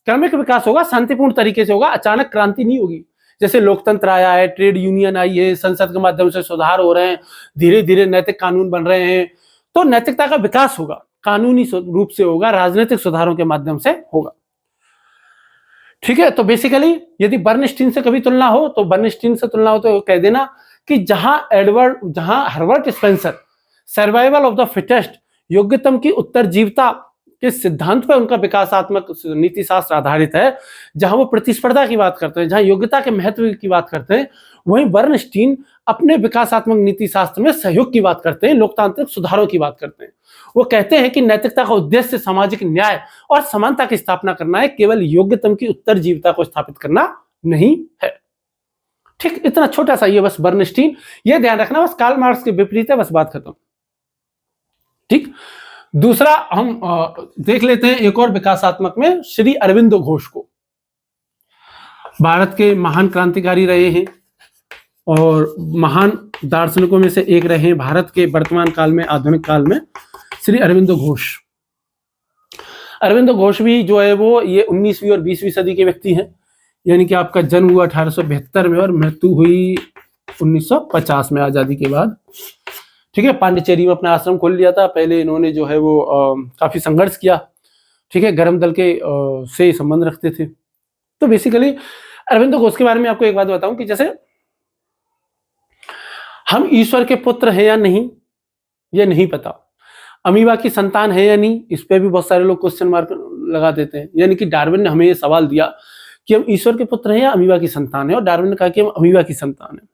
क्रमिक विकास होगा, शांतिपूर्ण तरीके से होगा, अचानक क्रांति नहीं होगी। जैसे लोकतंत्र आया है, ट्रेड यूनियन आई है, संसद के माध्यम से सुधार हो रहे हैं, धीरे धीरे नैतिक कानून बन रहे हैं, तो नैतिकता का विकास होगा, कानूनी रूप से होगा, राजनीतिक सुधारों के माध्यम से होगा। ठीक है, तो बेसिकली यदि बर्नस्टीन से कभी तुलना हो, तो बर्नस्टीन से तुलना हो तो कह देना कि जहां Herbert Spencer survival of the fittest, योग्यतम की उत्तरजीविता के सिद्धांत पर उनका विकासात्मक नीति शास्त्र आधारित है, जहां वो प्रतिस्पर्धा की बात करते हैं, जहां योग्यता के महत्व की बात करते हैं, वहीं बर्नस्टीन अपने विकासात्मक नीति शास्त्र में सहयोग की बात करते हैं, लोकतांत्रिक सुधारों की बात करते हैं। वो कहते हैं कि नैतिकता का उद्देश्य सामाजिक न्याय और समानता की स्थापना करना है, केवल योग्यतम की उत्तरजीविता को स्थापित करना नहीं है। ठीक, इतना छोटा सा ये बस बर्नस्टीन, ये ध्यान रखना, बस कार्ल मार्क्स के विपरीत है, बस बात खत्म। ठीक, दूसरा हम देख लेते हैं एक और विकासात्मक में श्री अरविंदो घोष को। भारत के महान क्रांतिकारी रहे हैं और महान दार्शनिकों में से एक रहे हैं भारत के वर्तमान काल में, आधुनिक काल में, श्री अरविंदो घोष। अरविंदो घोष भी जो है वो ये 19वीं और 20वीं सदी के व्यक्ति हैं, यानी कि आपका जन्म हुआ 1872 में और मृत्यु हुई 1950 में, आजादी के बाद। ठीक है, पांडिचेरी में अपना आश्रम खोल लिया था। पहले इन्होंने जो है वो काफी संघर्ष किया। ठीक है, गर्म दल के से संबंध रखते थे। तो बेसिकली अरविंदो घोष के बारे में आपको एक बात बताऊं कि जैसे हम ईश्वर के पुत्र हैं या नहीं, ये नहीं पता। अमीबा की संतान है या नहीं, इस पे भी बहुत सारे लोग क्वेश्चन मार्क लगा देते हैं। यानी कि डार्विन ने हमें ये सवाल दिया कि हम ईश्वर के पुत्र हैं या अमीबा की संतान है, और डार्विन ने कहा कि हम अमीबा की संतान है।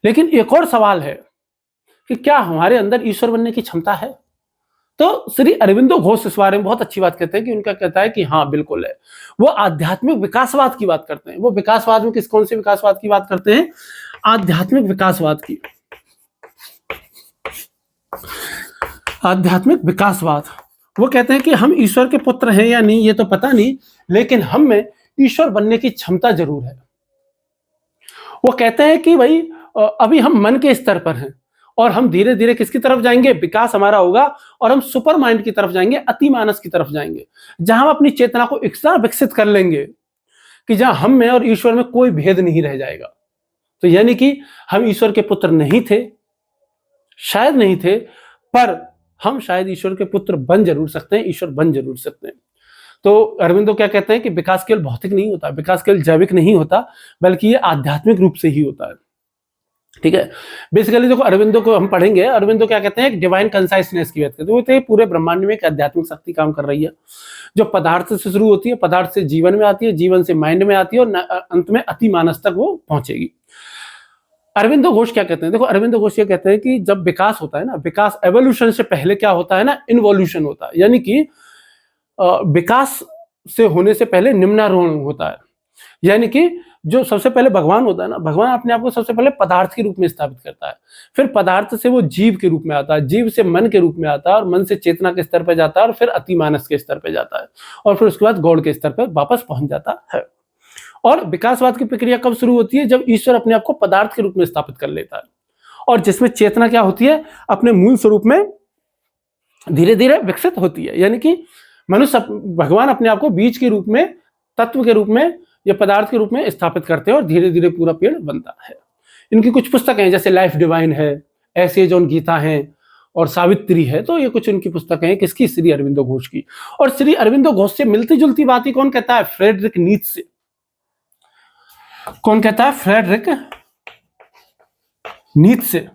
लेकिन एक और सवाल है कि क्या हमारे अंदर ईश्वर बनने की क्षमता है? तो श्री अरविंदो घोष इस बारे में बहुत अच्छी बात कहते हैं कि उनका कहता है कि हाँ बिल्कुल है। वो आध्यात्मिक विकासवाद की बात करते हैं। वो विकासवाद में कौन से विकासवाद की बात करते हैं? आध्यात्मिक विकासवाद की। आध्यात्मिक विकासवाद, वो कहते हैं कि हम ईश्वर के पुत्र हैं या नहीं ये तो पता नहीं, लेकिन हम में ईश्वर बनने की क्षमता जरूर है। वो कहते हैं कि भाई अभी हम मन के स्तर पर हैं और हम धीरे धीरे किसकी तरफ जाएंगे? विकास हमारा होगा और हम सुपर माइंड की तरफ जाएंगे, अति मानस की तरफ जाएंगे, जहां हम अपनी चेतना को इतना विकसित कर लेंगे कि जहां हम में और ईश्वर में कोई भेद नहीं रह जाएगा। तो यानी कि हम ईश्वर के पुत्र नहीं थे, शायद नहीं थे, पर हम शायद ईश्वर के पुत्र बन जरूर सकते हैं, ईश्वर बन जरूर सकते हैं। तो अरविंदो क्या कहते हैं कि विकास केवल भौतिक नहीं होता, विकास केवल जैविक नहीं होता, बल्कि ये आध्यात्मिक रूप से ही होता है। ठीक है, बेसिकली देखो अरविंदो को हम पढ़ेंगे। अरविंदो क्या कहते हैं? डिवाइन कंसाइसनेस की बात करते हैं। तो पूरे ब्रह्मांड में एक आध्यात्मिक शक्ति काम कर रही है, जो पदार्थ से शुरू होती है, पदार्थ से जीवन में आती है, जीवन से माइंड में आती है और अंत में अति मानस तक वो पहुंचेगी। अरविंदो घोष क्या कहते हैं? देखो अरविंदो घोष ये कहते हैं कि जब विकास होता है ना, विकास एवोल्यूशन से पहले क्या होता है ना, इन्वोल्यूशन होता है। यानी कि विकास से होने से पहले निम्नारोहण होता है। यानी कि जो सबसे पहले भगवान होता है ना, भगवान अपने आप को सबसे पहले पदार्थ के रूप में स्थापित करता है, फिर पदार्थ से वो जीव के रूप में आता है, जीव से मन के रूप में आता है, और मन से चेतना के स्तर पर जाता है, और फिर अति मानस के स्तर पर जाता है, और फिर उसके बाद गॉड के स्तर पर वापस पहुंच जाता है। और विकासवाद की प्रक्रिया कब शुरू होती है? जब ईश्वर अपने आप को पदार्थ के रूप में स्थापित कर लेता है, और जिसमें चेतना क्या होती है? अपने मूल स्वरूप में धीरे धीरे विकसित होती है। यानी कि मनुष्य, भगवान अपने आप को बीज के रूप में, तत्व के रूप में या पदार्थ के रूप में स्थापित करते हैं, और धीरे धीरे पूरा पेड़ बनता है। इनकी कुछ पुस्तकें हैं, जैसे लाइफ डिवाइन है, ऐसे जॉन गीता है, और सावित्री है। तो ये कुछ उनकी पुस्तकें हैं, किसकी? श्री अरविंदो घोष की। और श्री अरविंदो घोष से मिलती जुलती बात ही कौन कहता है? Friedrich Nietzsche. कौन कहता है? Friedrich Nietzsche.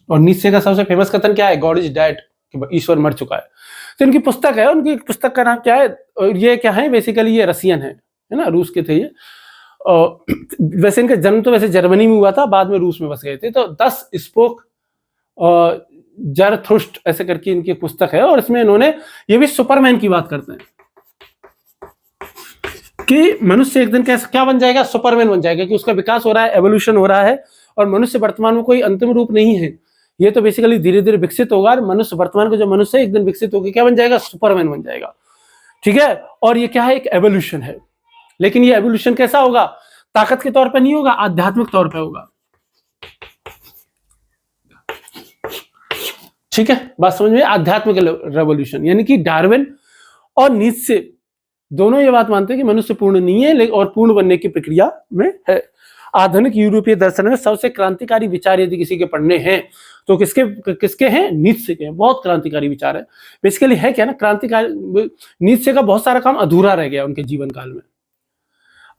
और नीत्शे का सबसे फेमस कथन क्या है? गॉड इज डेड, ईश्वर मर चुका है। तो इनकी पुस्तक है, उनकी पुस्तक का नाम क्या है? और ये क्या है? बेसिकली ये रसियन है ना, रूस के थे ये। वैसे इनका जन्म तो वैसे जर्मनी में हुआ था, बाद में रूस में बस गए थे। तो 10 स्पोक जरथुष्ट्र ऐसे करके इनकी पुस्तक है, और इसमें इन्होंने ये भी सुपरमैन की बात करते हैं कि मनुष्य एक दिन कैसे क्या बन जाएगा? सुपरमैन बन जाएगा, कि उसका विकास हो रहा है, एवोल्यूशन हो रहा है, और मनुष्य वर्तमान में कोई अंतिम रूप नहीं है, ये तो बेसिकली धीरे धीरे विकसित होगा और मनुष्य, वर्तमान का जो मनुष्य है एक दिन विकसित होकर क्या बन जाएगा, सुपरमैन बन जाएगा। ठीक है, और ये क्या है, एक एवोल्यूशन है। लेकिन ये एवोल्यूशन कैसा होगा, ताकत के तौर पर नहीं होगा, आध्यात्मिक तौर पर होगा। ठीक है, बात समझ में, आध्यात्मिक रेवोल्यूशन, यानी कि डार्विन और नीत्शे दोनों ये बात मानते हैं कि मनुष्य पूर्ण नहीं है और पूर्ण बनने की प्रक्रिया में है। आधुनिक यूरोपीय दर्शन में सबसे क्रांतिकारी विचार यदि किसी के पढ़ने हैं तो किसके हैं, नीत्शे के। बहुत क्रांतिकारी विचार है। बेसिकली है क्या ना, क्रांतिकारी नीत्शे का बहुत सारा काम अधूरा रह गया उनके जीवन काल में,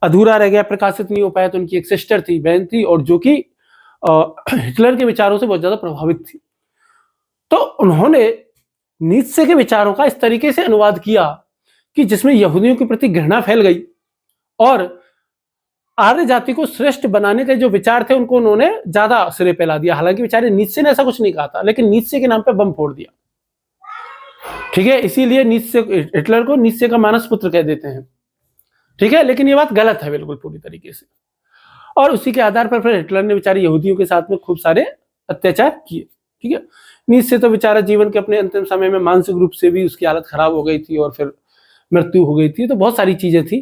अधूरा रह गया, प्रकाशित नहीं हो पाया। तो उनकी एक सिस्टर थी, बहन थी, और जो कि हिटलर के विचारों से बहुत ज्यादा प्रभावित थी। तो उन्होंने नीत्शे के विचारों का इस तरीके से अनुवाद किया कि जिसमें यहूदियों के प्रति घृणा फैल गई और आर्य जाति को श्रेष्ठ बनाने के जो विचार थे उनको उन्होंने ज्यादा सिरे पे ला दिया। हालांकि बेचारे नीत्शे ने ऐसा कुछ नहीं कहा था, लेकिन नीत्शे के नाम पे बम फोड़ दिया। ठीक है, इसीलिए नीत्शे, हिटलर को नीत्शे का मानस पुत्र कह देते हैं। ठीक है, लेकिन ये बात गलत है बिल्कुल पूरी तरीके से। और उसी के आधार पर फिर हिटलर ने बेचारे यहूदियों के साथ में खूब सारे अत्याचार किए। ठीक है, नीत्शे तो बेचारा जीवन के अपने अंतिम समय में मानसिक रूप से भी उसकी हालत खराब हो गई थी और फिर मृत्यु हो गई थी। तो बहुत सारी चीजें थी।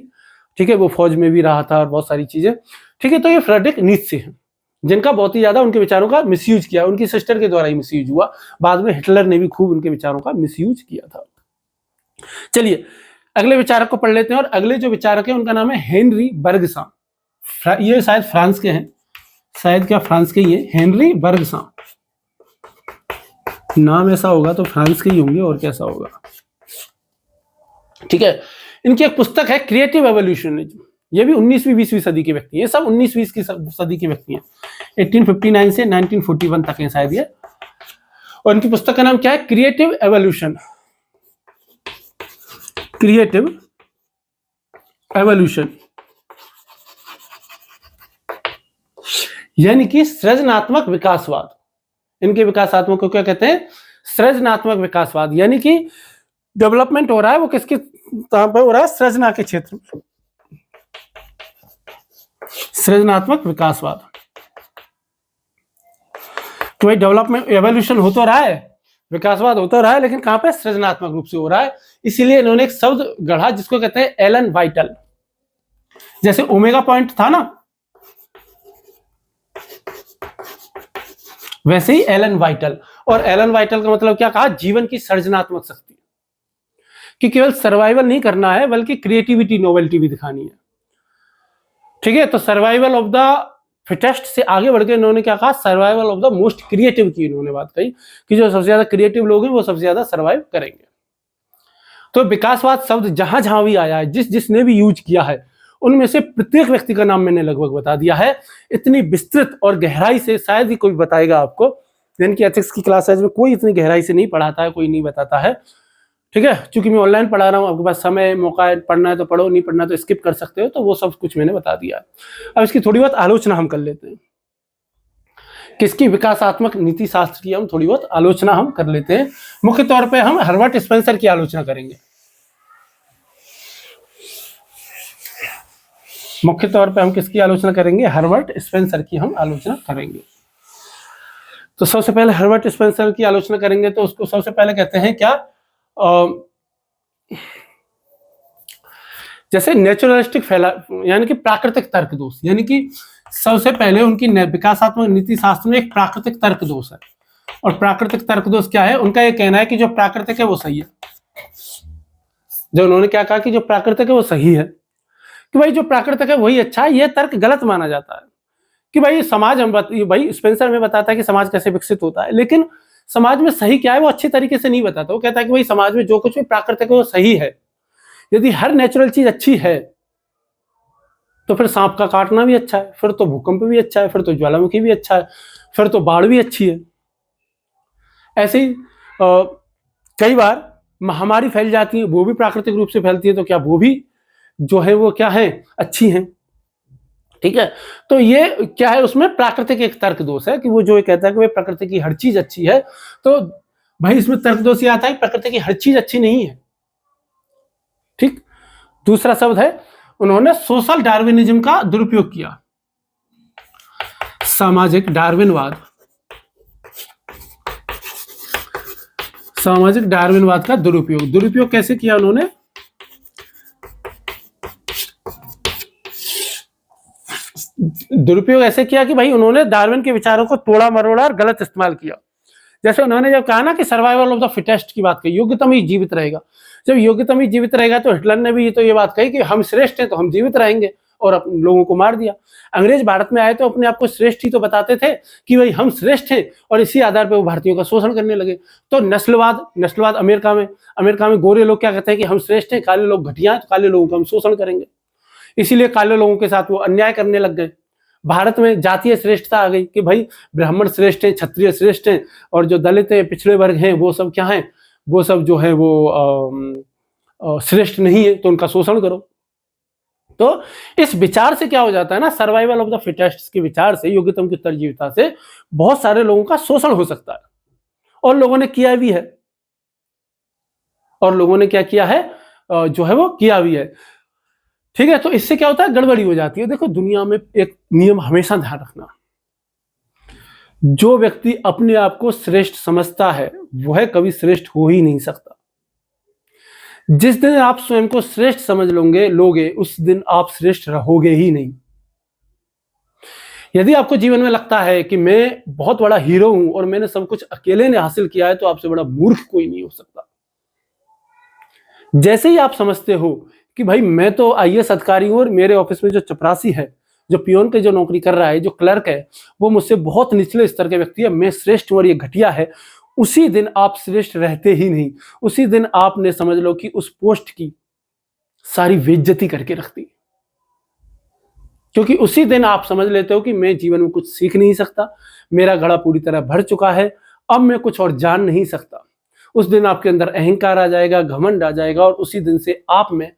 ठीक है, वो फौज में भी रहा था और बहुत सारी चीजें। ठीक है, तो ये फ्रेडरिक नीत्शे हैं जिनका बहुत ही ज्यादा उनके विचारों का मिसयूज किया। उनकी सिस्टर के द्वारा ही मिसयूज हुआ, बाद में हिटलर ने भी खूब उनके विचारों का मिसयूज किया था। चलिए अगले विचारक को पढ़ लेते हैं। और अगले जो विचारक है उनका नाम है हेनरी बर्गसॉन। ये शायद फ्रांस के हैं, शायद क्या फ्रांस के ही है, हेनरी बर्गसॉन। नाम ऐसा होगा तो फ्रांस के ही होंगे, और कैसा होगा। ठीक है, इनकी एक पुस्तक है क्रिएटिव एवोल्यूशनिज्म। ये भी 19वीं 20वीं सदी के व्यक्ति हैं, सब 19वीं की सदी के व्यक्ति हैं। 1859 से 1941 तक है शायद ये। और इनकी पुस्तक का नाम क्या है, क्रिएटिव एवोल्यूशन। क्रिएटिव एवोल्यूशन यानी कि सृजनात्मक विकासवाद। इनके विकासात्मक को क्या कहते हैं, सृजनात्मक विकासवाद। यानी कि डेवलपमेंट हो रहा है वो किसके तौर पर हो रहा है, सृजना के क्षेत्र में। सृजनात्मक विकासवाद, तो भाई डेवलपमेंट एवोल्यूशन हो तो रहा है, विकासवाद हो तो रहा है, लेकिन कहां पे, सृजनात्मक रूप से हो रहा है। इसीलिए इन्होंने एक शब्द गढ़ा जिसको कहते हैं एलन वाइटल। जैसे ओमेगा पॉइंट था ना, वैसे ही एलन वाइटल। और एलन वाइटल का मतलब क्या कहा, जीवन की सृजनात्मक शक्ति, कि केवल सर्वाइवल नहीं करना है बल्कि क्रिएटिविटी, नोवेल्टी भी दिखानी है। ठीक है, तो सर्वाइवल ऑफ द फिटेस्ट से आगे बढ़ के इन्होंने क्या कहा, survival of the most creative की इन्होंने बात कही कि जो सबसे ज्यादा क्रिएटिव लोग हैं वो सबसे ज्यादा सर्वाइव करेंगे। तो विकासवाद शब्द जहां जहां भी आया है, जिसने भी यूज किया है, उनमें से प्रत्येक व्यक्ति का नाम मैंने लगभग बता दिया है। इतनी विस्तृत और गहराई से शायद ही कोई बताएगा आपको, जिनकी एथिक्स की क्लासेज में कोई इतनी गहराई से नहीं पढ़ाता है, कोई नहीं बताता है। ठीक है, चूंकि मैं ऑनलाइन पढ़ा रहा हूँ, आपके पास समय मौका है, पढ़ना है तो पढ़ो, नहीं पढ़ना तो स्किप कर सकते हो। तो वो सब कुछ मैंने बता दिया है। अब इसकी थोड़ी बहुत आलोचना हम कर लेते हैं। किसकी, विकासात्मक नीति शास्त्र की हम थोड़ी बहुत आलोचना हम कर लेते हैं। मुख्य तौर पर हम हर्बर्ट स्पेंसर की आलोचना करेंगे। मुख्य तौर पे हम किसकी आलोचना करेंगे, हर्बर्ट स्पेंसर की हम आलोचना करेंगे। तो सबसे पहले हर्बर्ट स्पेंसर की आलोचना करेंगे तो उसको सबसे पहले कहते हैं क्या, जैसे नेचुरलिस्टिक फैला, यानी कि प्राकृतिक तर्क दोष। यानी कि सबसे पहले उनकी विकासात्मक नीति शास्त्र में एक प्राकृतिक तर्क दोष है। और प्राकृतिक तर्क दोष क्या है, उनका यह कहना है कि जो प्राकृतिक है वो सही है। जो उन्होंने क्या कहा कि जो प्राकृतिक है वो सही है, कि भाई जो प्राकृतिक है वही अच्छा है। यह तर्क गलत माना जाता है कि भाई समाज, हम भाई स्पेंसर में बताता है कि समाज कैसे विकसित होता है, लेकिन समाज में सही क्या है वो अच्छी तरीके से नहीं बताता। वो कहता है कि भाई समाज में जो कुछ भी प्राकृतिक है वो सही है। यदि हर नेचुरल चीज अच्छी है तो फिर सांप का काटना भी अच्छा है, फिर तो भूकंप भी अच्छा है, फिर तो ज्वालामुखी भी अच्छा है, फिर तो बाढ़ भी अच्छी है। ऐसे ही कई बार महामारी फैल जाती है, वो भी प्राकृतिक रूप से फैलती है, तो क्या वो भी जो है वो क्या है, अच्छी हैं। ठीक है, तो ये क्या है, उसमें प्राकृतिक एक तर्क दोष है कि वो जो कहता है कि प्रकृति की हर चीज अच्छी है। तो भाई इसमें तर्क दोष ये आता है कि प्रकृति की हर चीज अच्छी नहीं है। ठीक, दूसरा शब्द है, उन्होंने सोशल डार्विनिज्म का दुरुपयोग किया। सामाजिक डार्विनवाद, सामाजिक डार्विनवाद का दुरुपयोग। दुरुपयोग कैसे किया उन्होंने? दुरुपयोग ऐसे किया कि भाई उन्होंने डार्विन के विचारों को तोड़ा मरोड़ा और गलत इस्तेमाल किया। जैसे उन्होंने जब कहा ना कि सर्वाइवल ऑफ द फिटेस्ट की बात कही, योग्यतम ही जीवित रहेगा। जब योग्यतम ही जीवित रहेगा तो हिटलर ने भी तो ये बात कही कि हम श्रेष्ठ हैं तो हम जीवित रहेंगे, और अपने लोगों को मार दिया। अंग्रेज भारत में आए तो अपने आप को श्रेष्ठ ही तो बताते थे कि भाई हम श्रेष्ठ हैं, और इसी आधार पर वो भारतीयों का शोषण करने लगे। तो नस्लवाद अमेरिका में गोरे लोग क्या कहते हैं कि हम श्रेष्ठ हैं, काले लोग घटिया हैं, तो काले लोगों का हम शोषण करेंगे, इसीलिए काले लोगों के साथ वो अन्याय करने लग गए। भारत में जातीय श्रेष्ठता आ गई कि भाई ब्राह्मण श्रेष्ठ हैं, क्षत्रिय श्रेष्ठ हैं, और जो दलित हैं, पिछड़े वर्ग हैं, वो सब क्या हैं, वो सब जो है वो श्रेष्ठ नहीं है, तो उनका शोषण करो। तो इस विचार से क्या हो जाता है ना, सर्वाइवल ऑफ द फिटेस्ट के विचार से, योग्यतम की उत्तरजीविता से बहुत सारे लोगों का शोषण हो सकता है, और लोगों ने किया भी है, और लोगों ने क्या किया है, जो है वो किया भी है। ठीक है, तो इससे क्या होता है, गड़बड़ी हो जाती है। देखो, दुनिया में एक नियम हमेशा ध्यान रखना, जो व्यक्ति अपने आप को श्रेष्ठ समझता है वह कभी श्रेष्ठ हो ही नहीं सकता। जिस दिन आप स्वयं को श्रेष्ठ समझ लोगे उस दिन आप श्रेष्ठ रहोगे ही नहीं। यदि आपको जीवन में लगता है कि मैं बहुत बड़ा हीरो हूं और मैंने सब कुछ अकेले ने हासिल किया है, तो आपसे बड़ा मूर्ख कोई नहीं हो सकता। जैसे ही आप समझते हो कि भाई मैं तो आईएएस अधिकारी हूं और मेरे ऑफिस में जो चपरासी है, जो पियोन के जो नौकरी कर रहा है, जो क्लर्क है, वो मुझसे बहुत निचले स्तर के व्यक्ति है, मैं श्रेष्ठ हूं और ये घटिया है, उसी दिन आप श्रेष्ठ रहते ही नहीं। उसी दिन आपने समझ लो कि उस पोस्ट की सारी बेइज्जती करके रख दी, क्योंकि उसी दिन आप समझ लेते हो कि मैं जीवन में कुछ सीख नहीं सकता, मेरा घड़ा पूरी तरह भर चुका है, अब मैं कुछ और जान नहीं सकता। उस दिन आपके अंदर अहंकार आ जाएगा, घमंड आ जाएगा, और उसी दिन से आप में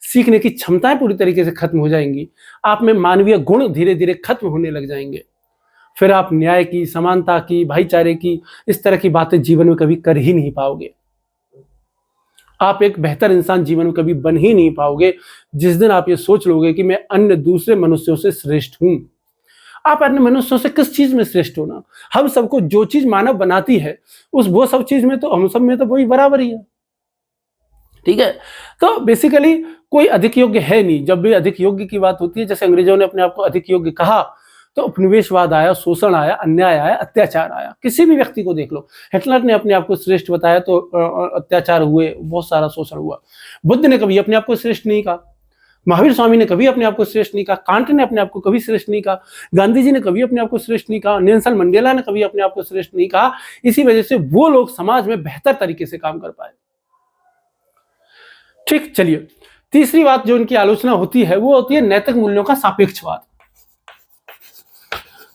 सीखने की क्षमताएं पूरी तरीके से खत्म हो जाएंगी। आप में मानवीय गुण धीरे धीरे खत्म होने लग जाएंगे। फिर आप न्याय की, समानता की, भाईचारे की, इस तरह की बातें जीवन में कभी कर ही नहीं पाओगे। आप एक बेहतर इंसान जीवन में कभी बन ही नहीं पाओगे जिस दिन आप ये सोच लोगे कि मैं अन्य दूसरे मनुष्यों से श्रेष्ठ हूं। आप अन्य मनुष्यों से किस चीज में श्रेष्ठ होना? हम सबको जो चीज मानव बनाती है, वो सब चीज में तो हम सब में तो वही बराबर ही है। ठीक है, तो बेसिकली कोई अधिक योग्य है नहीं। जब भी अधिक योग्य की बात होती है, जैसे अंग्रेजों ने अपने आप को अधिक योग्य कहा, तो उपनिवेशवाद आया, शोषण आया, अन्याय आया, अत्याचार आया। किसी भी व्यक्ति को देख लो, हिटलर ने अपने आप को श्रेष्ठ बताया तो अत्याचार हुए, बहुत सारा शोषण हुआ। बुद्ध ने कभी अपने आप को श्रेष्ठ नहीं कहा, महावीर स्वामी ने कभी अपने आप को श्रेष्ठ नहीं कहा, कांट ने अपने आप को कभी श्रेष्ठ नहीं कहा, गांधी जी ने कभी अपने आप को श्रेष्ठ नहीं कहा, नेल्सन मंडेला ने कभी अपने आप को श्रेष्ठ नहीं कहा। इसी वजह से वो लोग समाज में बेहतर तरीके से काम कर पाए। ठीक, चलिए, तीसरी बात जो इनकी आलोचना होती है वो होती है नैतिक मूल्यों का सापेक्षवाद।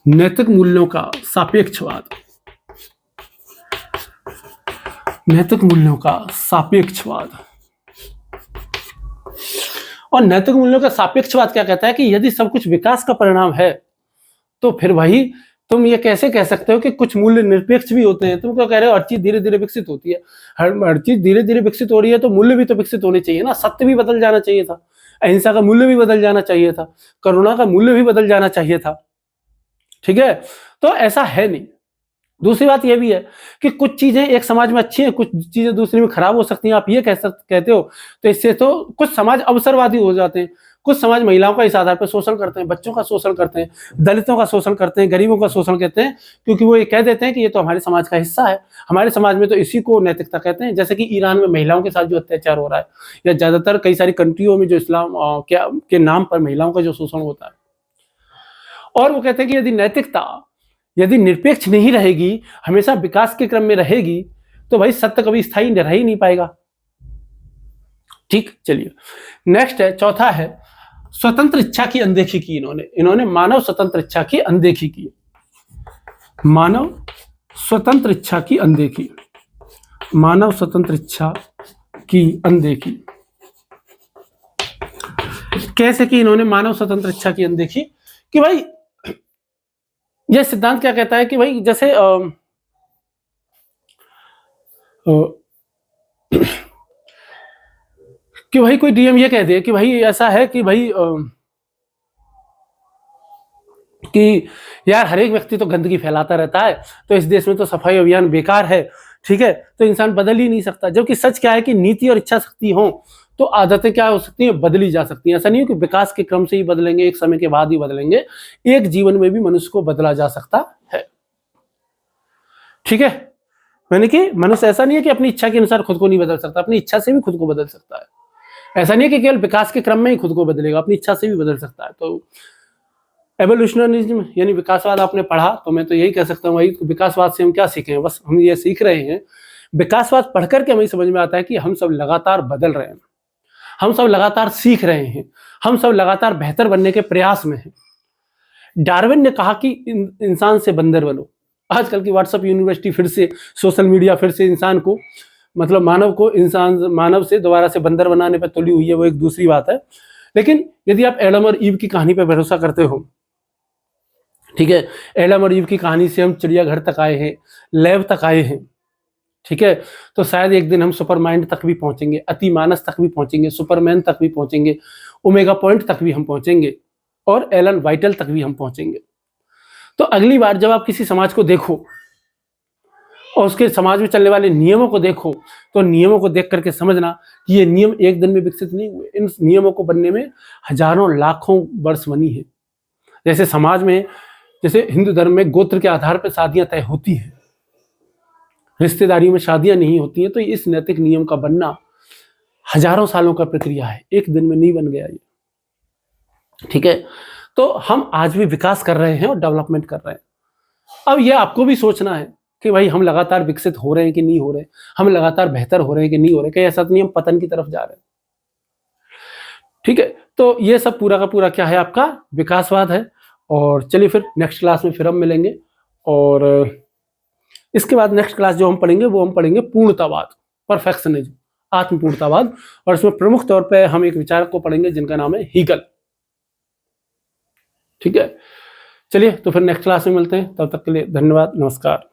नैतिक मूल्यों का सापेक्षवाद, नैतिक मूल्यों का सापेक्षवाद। और नैतिक मूल्यों का सापेक्षवाद क्या कहता है कि यदि सब कुछ विकास का परिणाम है, तो फिर वही तुम ये कैसे कह सकते हो कि कुछ मूल्य निरपेक्ष भी होते हैं? तुम क्या कह रहे हो, हर चीज धीरे धीरे विकसित होती है। हर चीज धीरे धीरे विकसित हो रही है तो मूल्य भी तो विकसित होने चाहिए ना। सत्य भी बदल जाना चाहिए था, अहिंसा का मूल्य भी बदल जाना चाहिए था, करुणा का मूल्य भी बदल जाना चाहिए था। ठीक है, तो ऐसा है नहीं। दूसरी बात यह भी है कि कुछ चीजें एक समाज में अच्छी हैं, कुछ चीजें दूसरी में खराब हो सकती हैं। आप ये कहते हो, तो इससे तो कुछ समाज अवसरवादी हो जाते हैं। कुछ समाज महिलाओं का इस आधार पर शोषण करते हैं, बच्चों का शोषण करते हैं, दलितों का शोषण करते हैं, गरीबों का शोषण करते हैं, क्योंकि वो ये कह देते हैं कि ये तो हमारे समाज का हिस्सा है, हमारे समाज में तो इसी को नैतिकता कहते हैं। जैसे कि ईरान में महिलाओं के साथ जो अत्याचार हो रहा है, या ज्यादातर कई सारी कंट्रियों में जो इस्लाम के नाम पर महिलाओं का जो शोषण होता है, और वो कहते हैं कि यदि नैतिकता यदि निरपेक्ष नहीं रहेगी, हमेशा विकास के क्रम में रहेगी, तो भाई सत्य कभी स्थायी रह ही नहीं पाएगा। ठीक, चलिए, नेक्स्ट है, चौथा है स्वतंत्र इच्छा की अनदेखी की। इन्होंने मानव स्वतंत्र इच्छा की अनदेखी की। मानव स्वतंत्र इच्छा की अनदेखी, मानव स्वतंत्र इच्छा की अनदेखी। कैसे कि इन्होंने मानव स्वतंत्र इच्छा की अनदेखी कि भाई यह सिद्धांत क्या कहता है कि भाई जैसे कि भाई कोई डीएम ये कह दे कि भाई ऐसा है कि भाई कि यार हर एक व्यक्ति तो गंदगी फैलाता रहता है, तो इस देश में तो सफाई अभियान बेकार है। ठीक है, तो इंसान बदल ही नहीं सकता। जबकि सच क्या है कि नीति और इच्छा शक्ति हो तो आदतें क्या हो सकती हैं, बदली जा सकती हैं। ऐसा नहीं है कि विकास के क्रम से ही बदलेंगे, एक समय के बाद ही बदलेंगे, एक जीवन में भी मनुष्य को बदला जा सकता है। ठीक है, मैंने कि मनुष्य ऐसा नहीं है कि अपनी इच्छा के अनुसार खुद को नहीं बदल सकता, अपनी इच्छा से भी खुद को बदल सकता है। ऐसा नहीं है कि केवल विकास के क्रम में ही खुद को बदलेगा, अपनी इच्छा से भी बदल सकता है। तो एवोल्यूशनरिज्म यानी विकासवाद आपने पढ़ा, तो मैं तो यही कह सकता हूँ भाई, विकासवाद से हम क्या सीखे हैं, बस हम ये सीख रहे हैं। विकासवाद पढ़ करके हमें समझ में आता है कि हम सब लगातार बदल रहे हैं, हम सब लगातार सीख रहे हैं, हम सब लगातार बेहतर बनने के प्रयास में हैं। डार्विन ने कहा कि इंसान से बंदर बनो। आजकल की व्हाट्सएप यूनिवर्सिटी फिर से, सोशल मीडिया फिर से इंसान को, मतलब मानव को मानव से दोबारा से बंदर बनाने पर तुली हुई है, वो एक दूसरी बात है। लेकिन यदि आप एडम और ईव की कहानी पर भरोसा करते हो, ठीक है, एडम और ईव की कहानी से हम चिड़ियाघर तक आए हैं, लैब तक आए हैं, ठीक है, तो शायद एक दिन हम सुपर माइंड तक भी पहुंचेंगे, अति मानस तक भी पहुंचेंगे, सुपरमैन तक भी पहुंचेंगे, ओमेगा पॉइंट तक भी हम पहुंचेंगे, और एलन वाइटल तक भी हम पहुंचेंगे। तो अगली बार जब आप किसी समाज को देखो और उसके समाज में चलने वाले नियमों को देखो, तो नियमों को देख करके समझना कि ये नियम एक दिन में विकसित नहीं हुए, इन नियमों को बनने में हजारों लाखों वर्ष बनी है। जैसे समाज में, जैसे हिंदू धर्म में गोत्र के आधार पर शादियां तय होती हैं, रिश्तेदारी में शादियां नहीं होती हैं, तो इस नैतिक नियम का बनना हजारों सालों का प्रक्रिया है, एक दिन में नहीं बन गया ये। ठीक है, तो हम आज भी विकास कर रहे हैं और डेवलपमेंट कर रहे हैं। अब ये आपको भी सोचना है कि भाई हम लगातार विकसित हो रहे हैं कि नहीं हो रहे, हम लगातार बेहतर हो रहे हैं कि नहीं हो रहे, कहीं ऐसा तो नहीं हम पतन की तरफ जा रहे हैं। ठीक है, तो ये सब पूरा का पूरा क्या है, आपका विकासवाद है। और चलिए फिर नेक्स्ट क्लास में फिर हम मिलेंगे, और इसके बाद नेक्स्ट क्लास जो हम पढ़ेंगे वो हम पढ़ेंगे पूर्णतावाद, परफेक्शनिज्म, आत्मपूर्णतावाद। और इसमें प्रमुख तौर पे हम एक विचारक को पढ़ेंगे जिनका नाम है हीगल। ठीक है, चलिए तो फिर नेक्स्ट क्लास में मिलते हैं, तब तक के लिए धन्यवाद, नमस्कार।